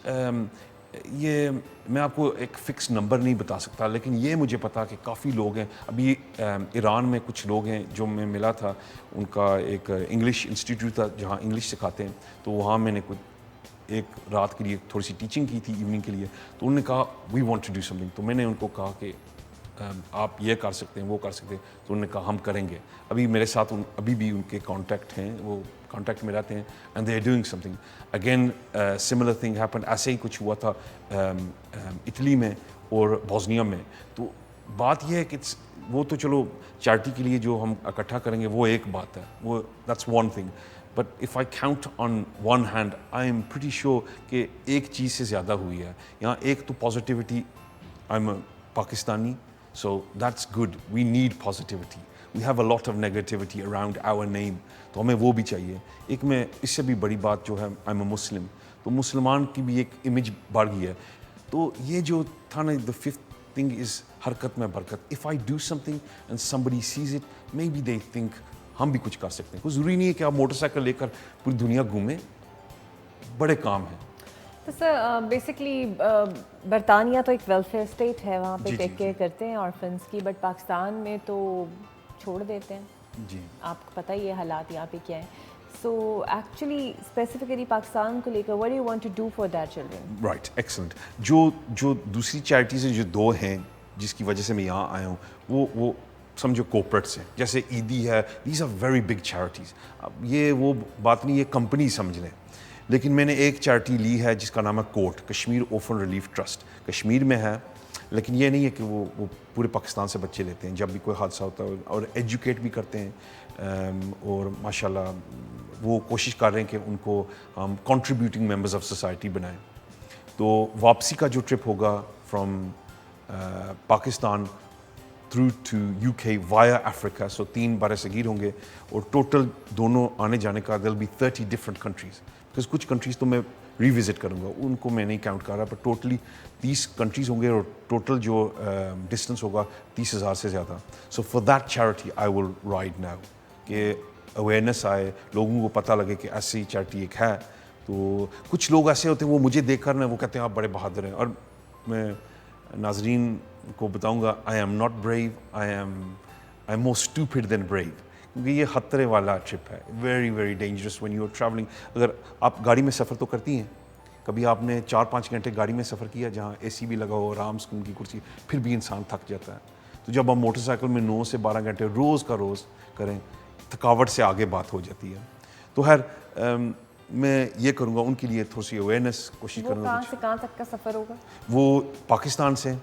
یہ میں آپ کو ایک فکس نمبر نہیں بتا سکتا, لیکن یہ مجھے پتا کہ کافی لوگ ہیں. ابھی ایران میں کچھ لوگ ہیں جو میں ملا تھا, ان کا ایک انگلش انسٹیٹیوٹ تھا جہاں انگلش سکھاتے ہیں. تو وہاں میں نے کچھ ایک رات کے لیے تھوڑی سی ٹیچنگ کی تھی ایوننگ کے لیے. تو انہوں نے کہا we want to do something. تو میں نے ان کو کہا کہ آپ یہ کر سکتے ہیں, وہ کر سکتے ہیں. تو انہوں نے کہا ہم کریں گے. ابھی میرے ساتھ ابھی بھی ان کے کانٹیکٹ ہیں, وہ کانٹیکٹ میں رہتے ہیں, and they are doing something. Again similar thing happen, ایسے ہی کچھ ہوا تھا اٹلی میں اور بوسنیا میں. تو بات یہ ہے کہ وہ تو چلو چیریٹی کے لیے جو ہم اکٹھا کریں گے وہ ایک بات ہے, وہ that's one thing. But if I count on one hand I am pretty sure کہ ایک چیز سے زیادہ ہوئی ہے یہاں. ایک تو positivity, I am Pakistani, so that's good. We need positivity. We have a lot of negativity around our name, تو ہمیں وہ بھی چاہیے. ایک میں اس سے بھی بڑی بات جو ہے, آئی ایم اے مسلم, تو مسلمان کی بھی ایک امیج بڑھ گئی ہے. تو یہ جو تھا نا, دا ففتھ تھنگ از حرکت میں برکت. If I do some thing and somebody sees it, maybe they think ہم بھی کچھ کر سکتے ہیں. کوئی ضروری نہیں ہے کہ آپ موٹر سائیکل لے کر پوری دنیا گھومیں, بڑے کام ہیں. تو سر بیسکلی برطانیہ تو ایک ویلفیئر اسٹیٹ ہے, وہاں پہ ٹیک کیئر کرتے ہیں آرفنس کی, بٹ پاکستان میں تو چھوڑ دیتے ہیں. جی, آپ کو پتہ ہی ہے حالات یہاں پہ کیا ہیں. سو ایکچولی اسپیسیفکلی پاکستان کو لے کر what do you want to do for that children? Right, excellent. جو دوسری چیریٹیز ہیں, جو دو ہیں جس کی وجہ سے میں یہاں آیا ہوں, وہ سمجھو کوپریٹس ہیں. جیسے ایدی ہے, these are very big charities. اب یہ وہ بات نہیں, یہ کمپنی سمجھ لیں. لیکن میں نے ایک چیریٹی لی ہے جس کا نام ہے کوٹ, Kashmir orphan relief trust. Kashmir میں ہے, لیکن یہ نہیں ہے کہ وہ پورے پاکستان سے بچے لیتے ہیں جب بھی کوئی حادثہ ہوتا ہے, اور ایجوکیٹ بھی کرتے ہیں. اور ماشاءاللہ وہ کوشش کر رہے ہیں کہ ان کو ہم کنٹریبیوٹنگ ممبرز آف سوسائٹی بنائیں. تو واپسی کا جو ٹرپ ہوگا from Pakistan through to UK via Africa, so 3 بر صغیر ہوں گے, اور ٹوٹل دونوں آنے جانے کا دل بی 30 ڈفرنٹ کنٹریز. بکاز کچھ کنٹریز تو میں ریوزٹ کروں گا, ان کو میں نہیں کاؤنٹ کر رہا, پر ٹوٹلی 30 کنٹریز ہوں گے, اور ٹوٹل جو ڈسٹینس ہوگا 30,000 سے زیادہ. So for that charity I will ride now, کہ اویئرنیس آئے, لوگوں کو پتہ لگے کہ ایسی چیریٹی ایک ہے. تو کچھ لوگ ایسے ہوتے ہیں, وہ مجھے دیکھ کر نا وہ کہتے ہیں آپ بڑے بہادر ہیں, اور میں ناظرین کو بتاؤں گا I am not brave, I am more stupid than brave, کیونکہ یہ خطرے والا ٹرپ ہے, very very dangerous when you are travelling. اگر آپ گاڑی میں سفر تو کرتی ہیں, کبھی آپ نے 4-5 گھنٹے گاڑی میں سفر کیا جہاں AC بھی لگا ہو, آرام سکون کی کرسی, پھر بھی انسان تھک جاتا ہے. تو جب آپ موٹر سائیکل میں 9 سے 12 گھنٹے روز کا روز کریں, تھکاوٹ سے آگے بات ہو جاتی ہے. تو میں یہ کروں گا ان کے لیے تھوڑی سی اویئرنیس کوشش کروں گا. کہاں سے کہاں تک کا سفر ہوگا؟ وہ پاکستان سے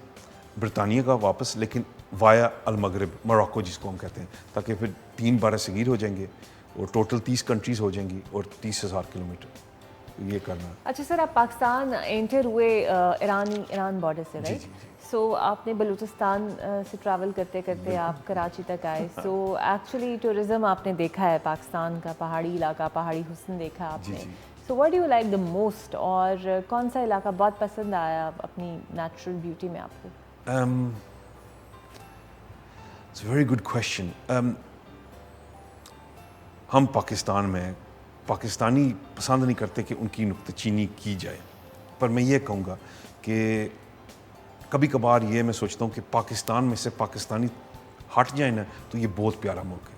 برطانیہ کا واپس, لیکن وایا المغرب, موراکو جس کو ہم کہتے ہیں, تاکہ پھر 3 بر صغیر ہو جائیں گے, اور ٹوٹل 30 کنٹریز ہو جائیں گی, اور 30,000 کلومیٹر یہ کرنا. اچھا سر, آپ پاکستان انٹر ہوئے ایران بارڈر سے, رائٹ؟ سو آپ نے بلوچستان سے ٹریول کرتے کرتے آپ کراچی تک آئے. سو ایکچولی ٹورزم آپ نے دیکھا ہے پاکستان کا, پہاڑی علاقہ, پہاڑی حسن دیکھا آپ نے. So what do you like the most, اور کون سا علاقہ بہت پسند آیا اپنی نیچرل بیوٹی میں آپ کو؟ It's a very good question. ہم پاکستان میں پاکستانی پسند نہیں کرتے کہ ان کی نکتہ چینی کی جائے, پر میں یہ کہوں گا کہ کبھی کبھار یہ میں سوچتا ہوں کہ پاکستان میں سے پاکستانی ہٹ جائیں نا تو یہ بہت پیارا ملک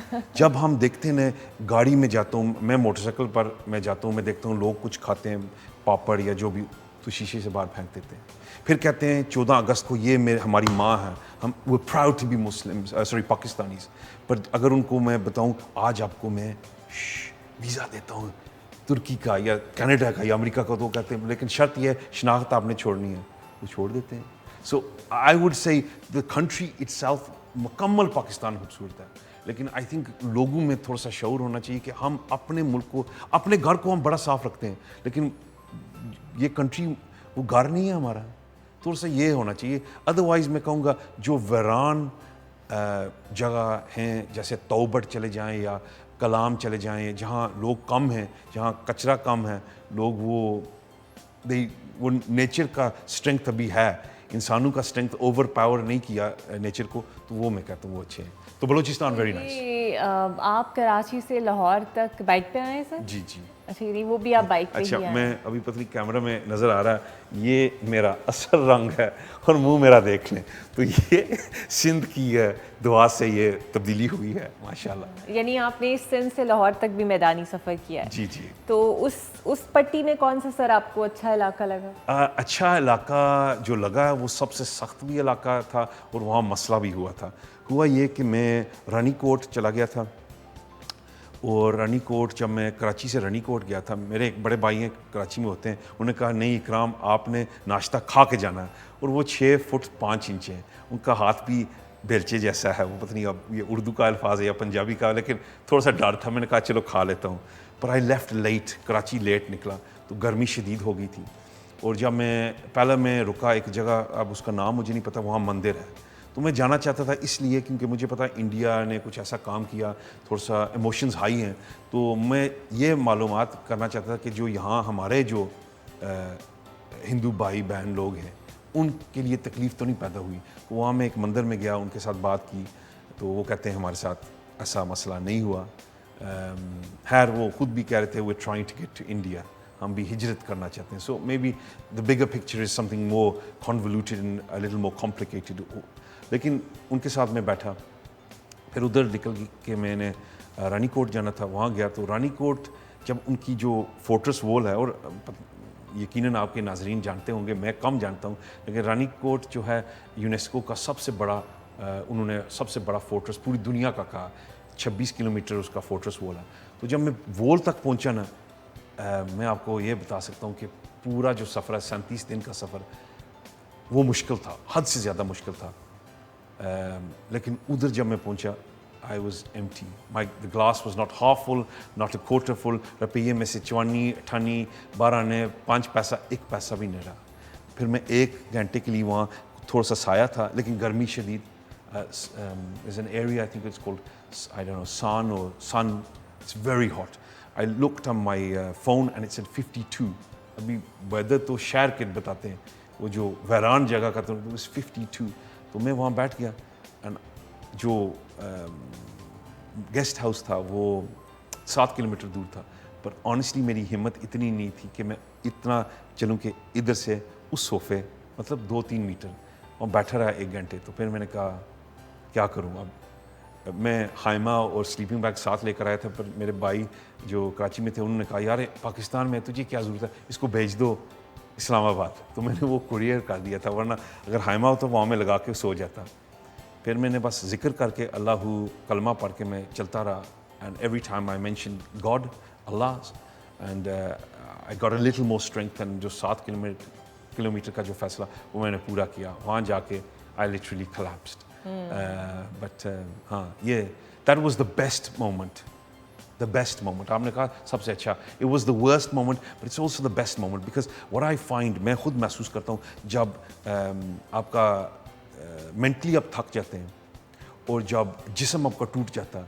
ہے. جب ہم دیکھتے ہیں, گاڑی میں جاتا ہوں میں, موٹر سائیکل پر میں جاتا ہوں, میں دیکھتا ہوں لوگ کچھ کھاتے ہیں, پاپڑ یا جو بھی, تو شیشے سے باہر پھینک دیتے ہیں. پھر کہتے ہیں 14 اگست کو یہ ہماری ماں ہے, ہم وہ proud to be Muslim, sorry Pakistanis. پر اگر ان کو میں بتاؤں آج آپ کو میں ویزا دیتا ہوں ترکی کا یا کینیڈا کا یا امریکہ کا, تو کہتے ہیں لیکن شرط یہ ہے شناخت آپ نے چھوڑنی ہے, وہ چھوڑ دیتے ہیں. So I would say the country it self مکمل پاکستان خوبصورت ہے, لیکن آئی تھنک لوگوں میں تھوڑا سا شعور ہونا چاہیے کہ ہم اپنے ملک کو, اپنے گھر کو ہم بڑا صاف رکھتے ہیں, لیکن یہ کنٹری وہ گھر نہیں ہے ہمارا, تھوڑا سا یہ ہونا چاہیے. ادروائز میں کہوں گا جو ویران جگہ ہیں, جیسے توبٹ چلے جائیں یا کلام چلے جائیں, جہاں لوگ کم ہیں, جہاں کچرا کم ہے, لوگ وہ نیچر کا اسٹرینگتھ ابھی ہے, انسانوں کا اسٹرینگتھ اوور پاور نہیں کیا نیچر کو, تو وہ میں کہتا ہوں وہ اچھے ہیں. تو بلوچستان ویری نائس. آپ کراچی سے لاہور تک بائک پہ آئے ہیں سر؟ جی جی. اچھا, وہ بھی آپ بائک پہ ہی اچھا, آئے ہیں؟ میں ابھی پتلی کیمرہ میں نظر آ رہا ہے, یہ میرا اصل رنگ ہے, اور منہ میرا دیکھ لیں تو یہ سندھ کی ہے دعا سے یہ تبدیلی ہوئی ہے ماشاءاللہ. یعنی آپ نے سندھ سے لاہور تک بھی میدانی سفر کیا ہے؟ جی جی. تو اس پٹی میں کون سا سر آپ کو اچھا علاقہ لگا؟ اچھا علاقہ جو لگا ہے وہ سب سے سخت بھی علاقہ تھا, اور وہاں مسئلہ بھی ہوا تھا. ہوا یہ کہ میں رانی کوٹ چلا گیا تھا, اور رانی کوٹ جب میں کراچی سے رانی کوٹ گیا تھا, میرے ایک بڑے بھائی ہیں کراچی میں ہوتے ہیں, انہوں نے کہا نہیں اکرام آپ نے ناشتہ کھا کے جانا ہے, اور وہ 6 فٹ 5 انچ ہیں, ان کا ہاتھ بھی بیلچے جیسا ہے, وہ پتہ نہیں اب یہ اردو کا الفاظ ہے یا پنجابی کا, لیکن تھوڑا سا ڈر تھا, میں نے کہا چلو کھا لیتا ہوں. پر I left late, Karachi late نکلا, تو گرمی شدید ہو گئی تھی, اور جب میں پہلے میں رکا ایک جگہ, اب اس کا نام مجھے نہیں پتہ, وہاں مندر ہے, تو میں جانا چاہتا تھا اس لیے کیونکہ مجھے پتا انڈیا نے کچھ ایسا کام کیا, تھوڑا سا ایموشنز ہائی ہیں, تو میں یہ معلومات کرنا چاہتا تھا کہ جو یہاں ہمارے جو ہندو بھائی بہن لوگ ہیں ان کے لیے تکلیف تو نہیں پیدا ہوئی. تو وہاں میں ایک مندر میں گیا, ان کے ساتھ بات کی, تو وہ کہتے ہیں ہمارے ساتھ ایسا مسئلہ نہیں ہوا. خیر وہ خود بھی کہہ رہے تھے we're trying to get to India, ہم بھی ہجرت کرنا چاہتے ہیں. So maybe the bigger picture is something more convoluted and a little more complicated. لیکن ان کے ساتھ میں بیٹھا, پھر ادھر نکل کے میں نے رانی کوٹ جانا تھا, وہاں گیا. تو رانی کوٹ جب ان کی جو فورٹریس وال ہے, اور یقیناً آپ کے ناظرین جانتے ہوں گے, میں کم جانتا ہوں, لیکن رانی کوٹ جو ہے یونیسکو کا سب سے بڑا, انہوں نے سب سے بڑا فورٹریس پوری دنیا کا کہا, 26 کلومیٹر اس کا فورٹریس وال ہے. تو جب میں وال تک پہنچا نا, میں آپ کو یہ بتا سکتا ہوں کہ پورا جو سفر ہے 37 دن کا سفر, وہ مشکل تھا, حد سے زیادہ مشکل تھا. لیکن ادھر جب میں پہنچا I was empty. The glass was not half full, not a quarter full. روپیے میں سے 54, 58, 12 نے 5 پیسہ 1 پیسہ بھی نہیں رہا. پھر میں 1 گھنٹے کے لیے وہاں, تھوڑا سا سایہ تھا لیکن گرمی شدید. There's an area, I think it's called, I don't know, sun. It's very hot. I looked on my phone and it said 52. ابھی ویدر تو شہر کے بتاتے ہیں, وہ جو ویران جگہ کا تو it was 52. تو میں وہاں بیٹھ گیا, جو گیسٹ ہاؤس تھا وہ 7 کلومیٹر دور تھا. پر آنیسٹلی میری ہمت اتنی نہیں تھی کہ میں اتنا چلوں کہ ادھر سے اس صوفے, مطلب 2-3 میٹر وہاں بیٹھا رہا 1 گھنٹے. تو پھر میں نے کہا کیا کروں اب. میں خیمہ اور سلیپنگ بیگ ساتھ لے کر آیا تھا, پر میرے بھائی جو کراچی میں تھے انہوں نے کہا یار پاکستان میں تجھے کیا ضرورت ہے, اس کو بھیج دو اسلام آباد. تو میں نے وہ کوریئر کر دیا تھا, ورنہ اگر خیمہ ہو تو وہاں میں لگا کے سو جاتا. پھر میں نے بس ذکر کر کے اللہ کلمہ پڑھ کے میں چلتا رہا. And every time I mention God, Allah, and I got a little more strength. And جو 7 کلومیٹر کا جو فیصلہ وہ میں نے پورا کیا. وہاں جا کے آئی لٹرلی کولپسڈ. بٹ ہاں, یہ that was the best moment. the best moment. آپ نے کہا سب سے اچھا, it was the worst moment but it's also the best moment because what I find, میں خود محسوس کرتا ہوں جب آپ کا مینٹلی آپ تھک جاتے ہیں اور جب جسم آپ کا ٹوٹ جاتا ہے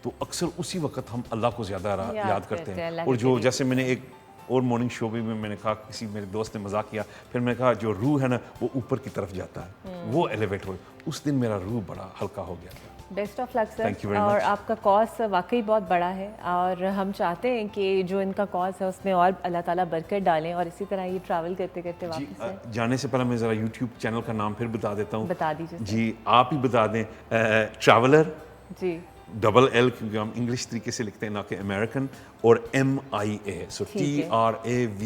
تو اکثر اسی وقت ہم اللہ کو زیادہ یاد کرتے ہیں. اور جو جیسے میں نے ایک اور مارننگ شو میں نے کہا, کسی میرے دوست نے مذاق کیا, پھر میں نے کہا جو روح ہے نا وہ اوپر کی طرف جاتا ہے, وہ ایلیویٹ ہو. اس دن میرا روح بڑا ہلکا ہو گیا تھا. بیسٹ آف لک سر. اور آپ کا کاز واقعی بہت بڑا ہے اور ہم چاہتے ہیں کہ جو ان کا کاز ہے اس میں اور اللہ تعالیٰ برکت ڈالیں اور اسی طرح یہ ٹریول کرتے کرتے واپس سے. جانے سے پہلے میں ذرا یوٹیوب چینل کا نام پھر بتا دیتا ہوں. بتا دیجیے. جی آپ ہی بتا دیں. ٹریولر, جی, ڈبل ایل کیونکہ ہم انگلش طریقے سے لکھتے ہیں نہ کہ امریکن, اور MIA, so TRAVE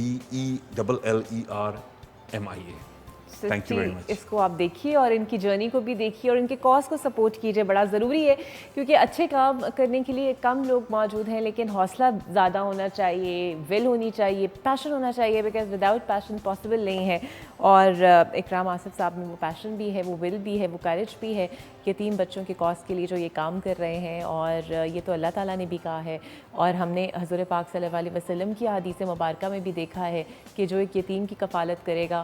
Thank you very much. اس کو آپ دیکھیے اور ان کی جرنی کو بھی دیکھیے اور ان کے کاز کو سپورٹ کیجیے. بڑا ضروری ہے کیونکہ اچھے کام کرنے کے لیے کم لوگ موجود ہیں لیکن حوصلہ زیادہ ہونا چاہیے, ول ہونی چاہیے, پیشن ہونا چاہیے, بیکاز وداؤٹ پیشن پاسبل نہیں ہے. اور اکرام آصف صاحب میں وہ پیشن بھی ہے, وہ ول بھی ہے, وہ کریج بھی ہے. یتیم بچوں کے کاز کے لیے جو یہ کام کر رہے ہیں, اور یہ تو اللہ تعالیٰ نے بھی کہا ہے اور ہم نے حضور پاک صلی اللہ علیہ وسلم کی حدیث مبارکہ میں بھی دیکھا ہے کہ جو ایک یتیم کی کفالت کرے گا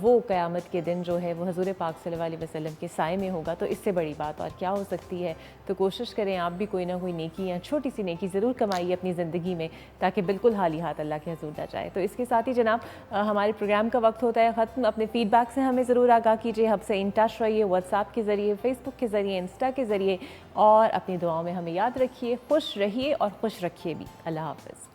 وہ قیامت کے دن جو ہے وہ حضور پاک صلی اللہ علیہ وسلم کے سائے میں ہوگا. تو اس سے بڑی بات اور کیا ہو سکتی ہے. تو کوشش کریں آپ بھی کوئی نہ کوئی نیکی یا چھوٹی سی نیکی ضرور کمائیے اپنی زندگی میں تاکہ بالکل حالی ہاتھ اللہ کے حضور نہ جائے. تو اس کے ساتھ ہی جناب ہمارے پروگرام کا وقت ہوتا ہے ختم. اپنے فیڈ بیک سے ہمیں ضرور آگاہ کیجیے, ہم سے ان ٹچ رہیے, واٹس ایپ کے ذریعے, فیس بک کے ذریعے, انسٹا کے ذریعے, اور اپنی دعاؤں میں ہمیں یاد رکھیے. خوش رہیے اور خوش رکھیے بھی. اللہ حافظ.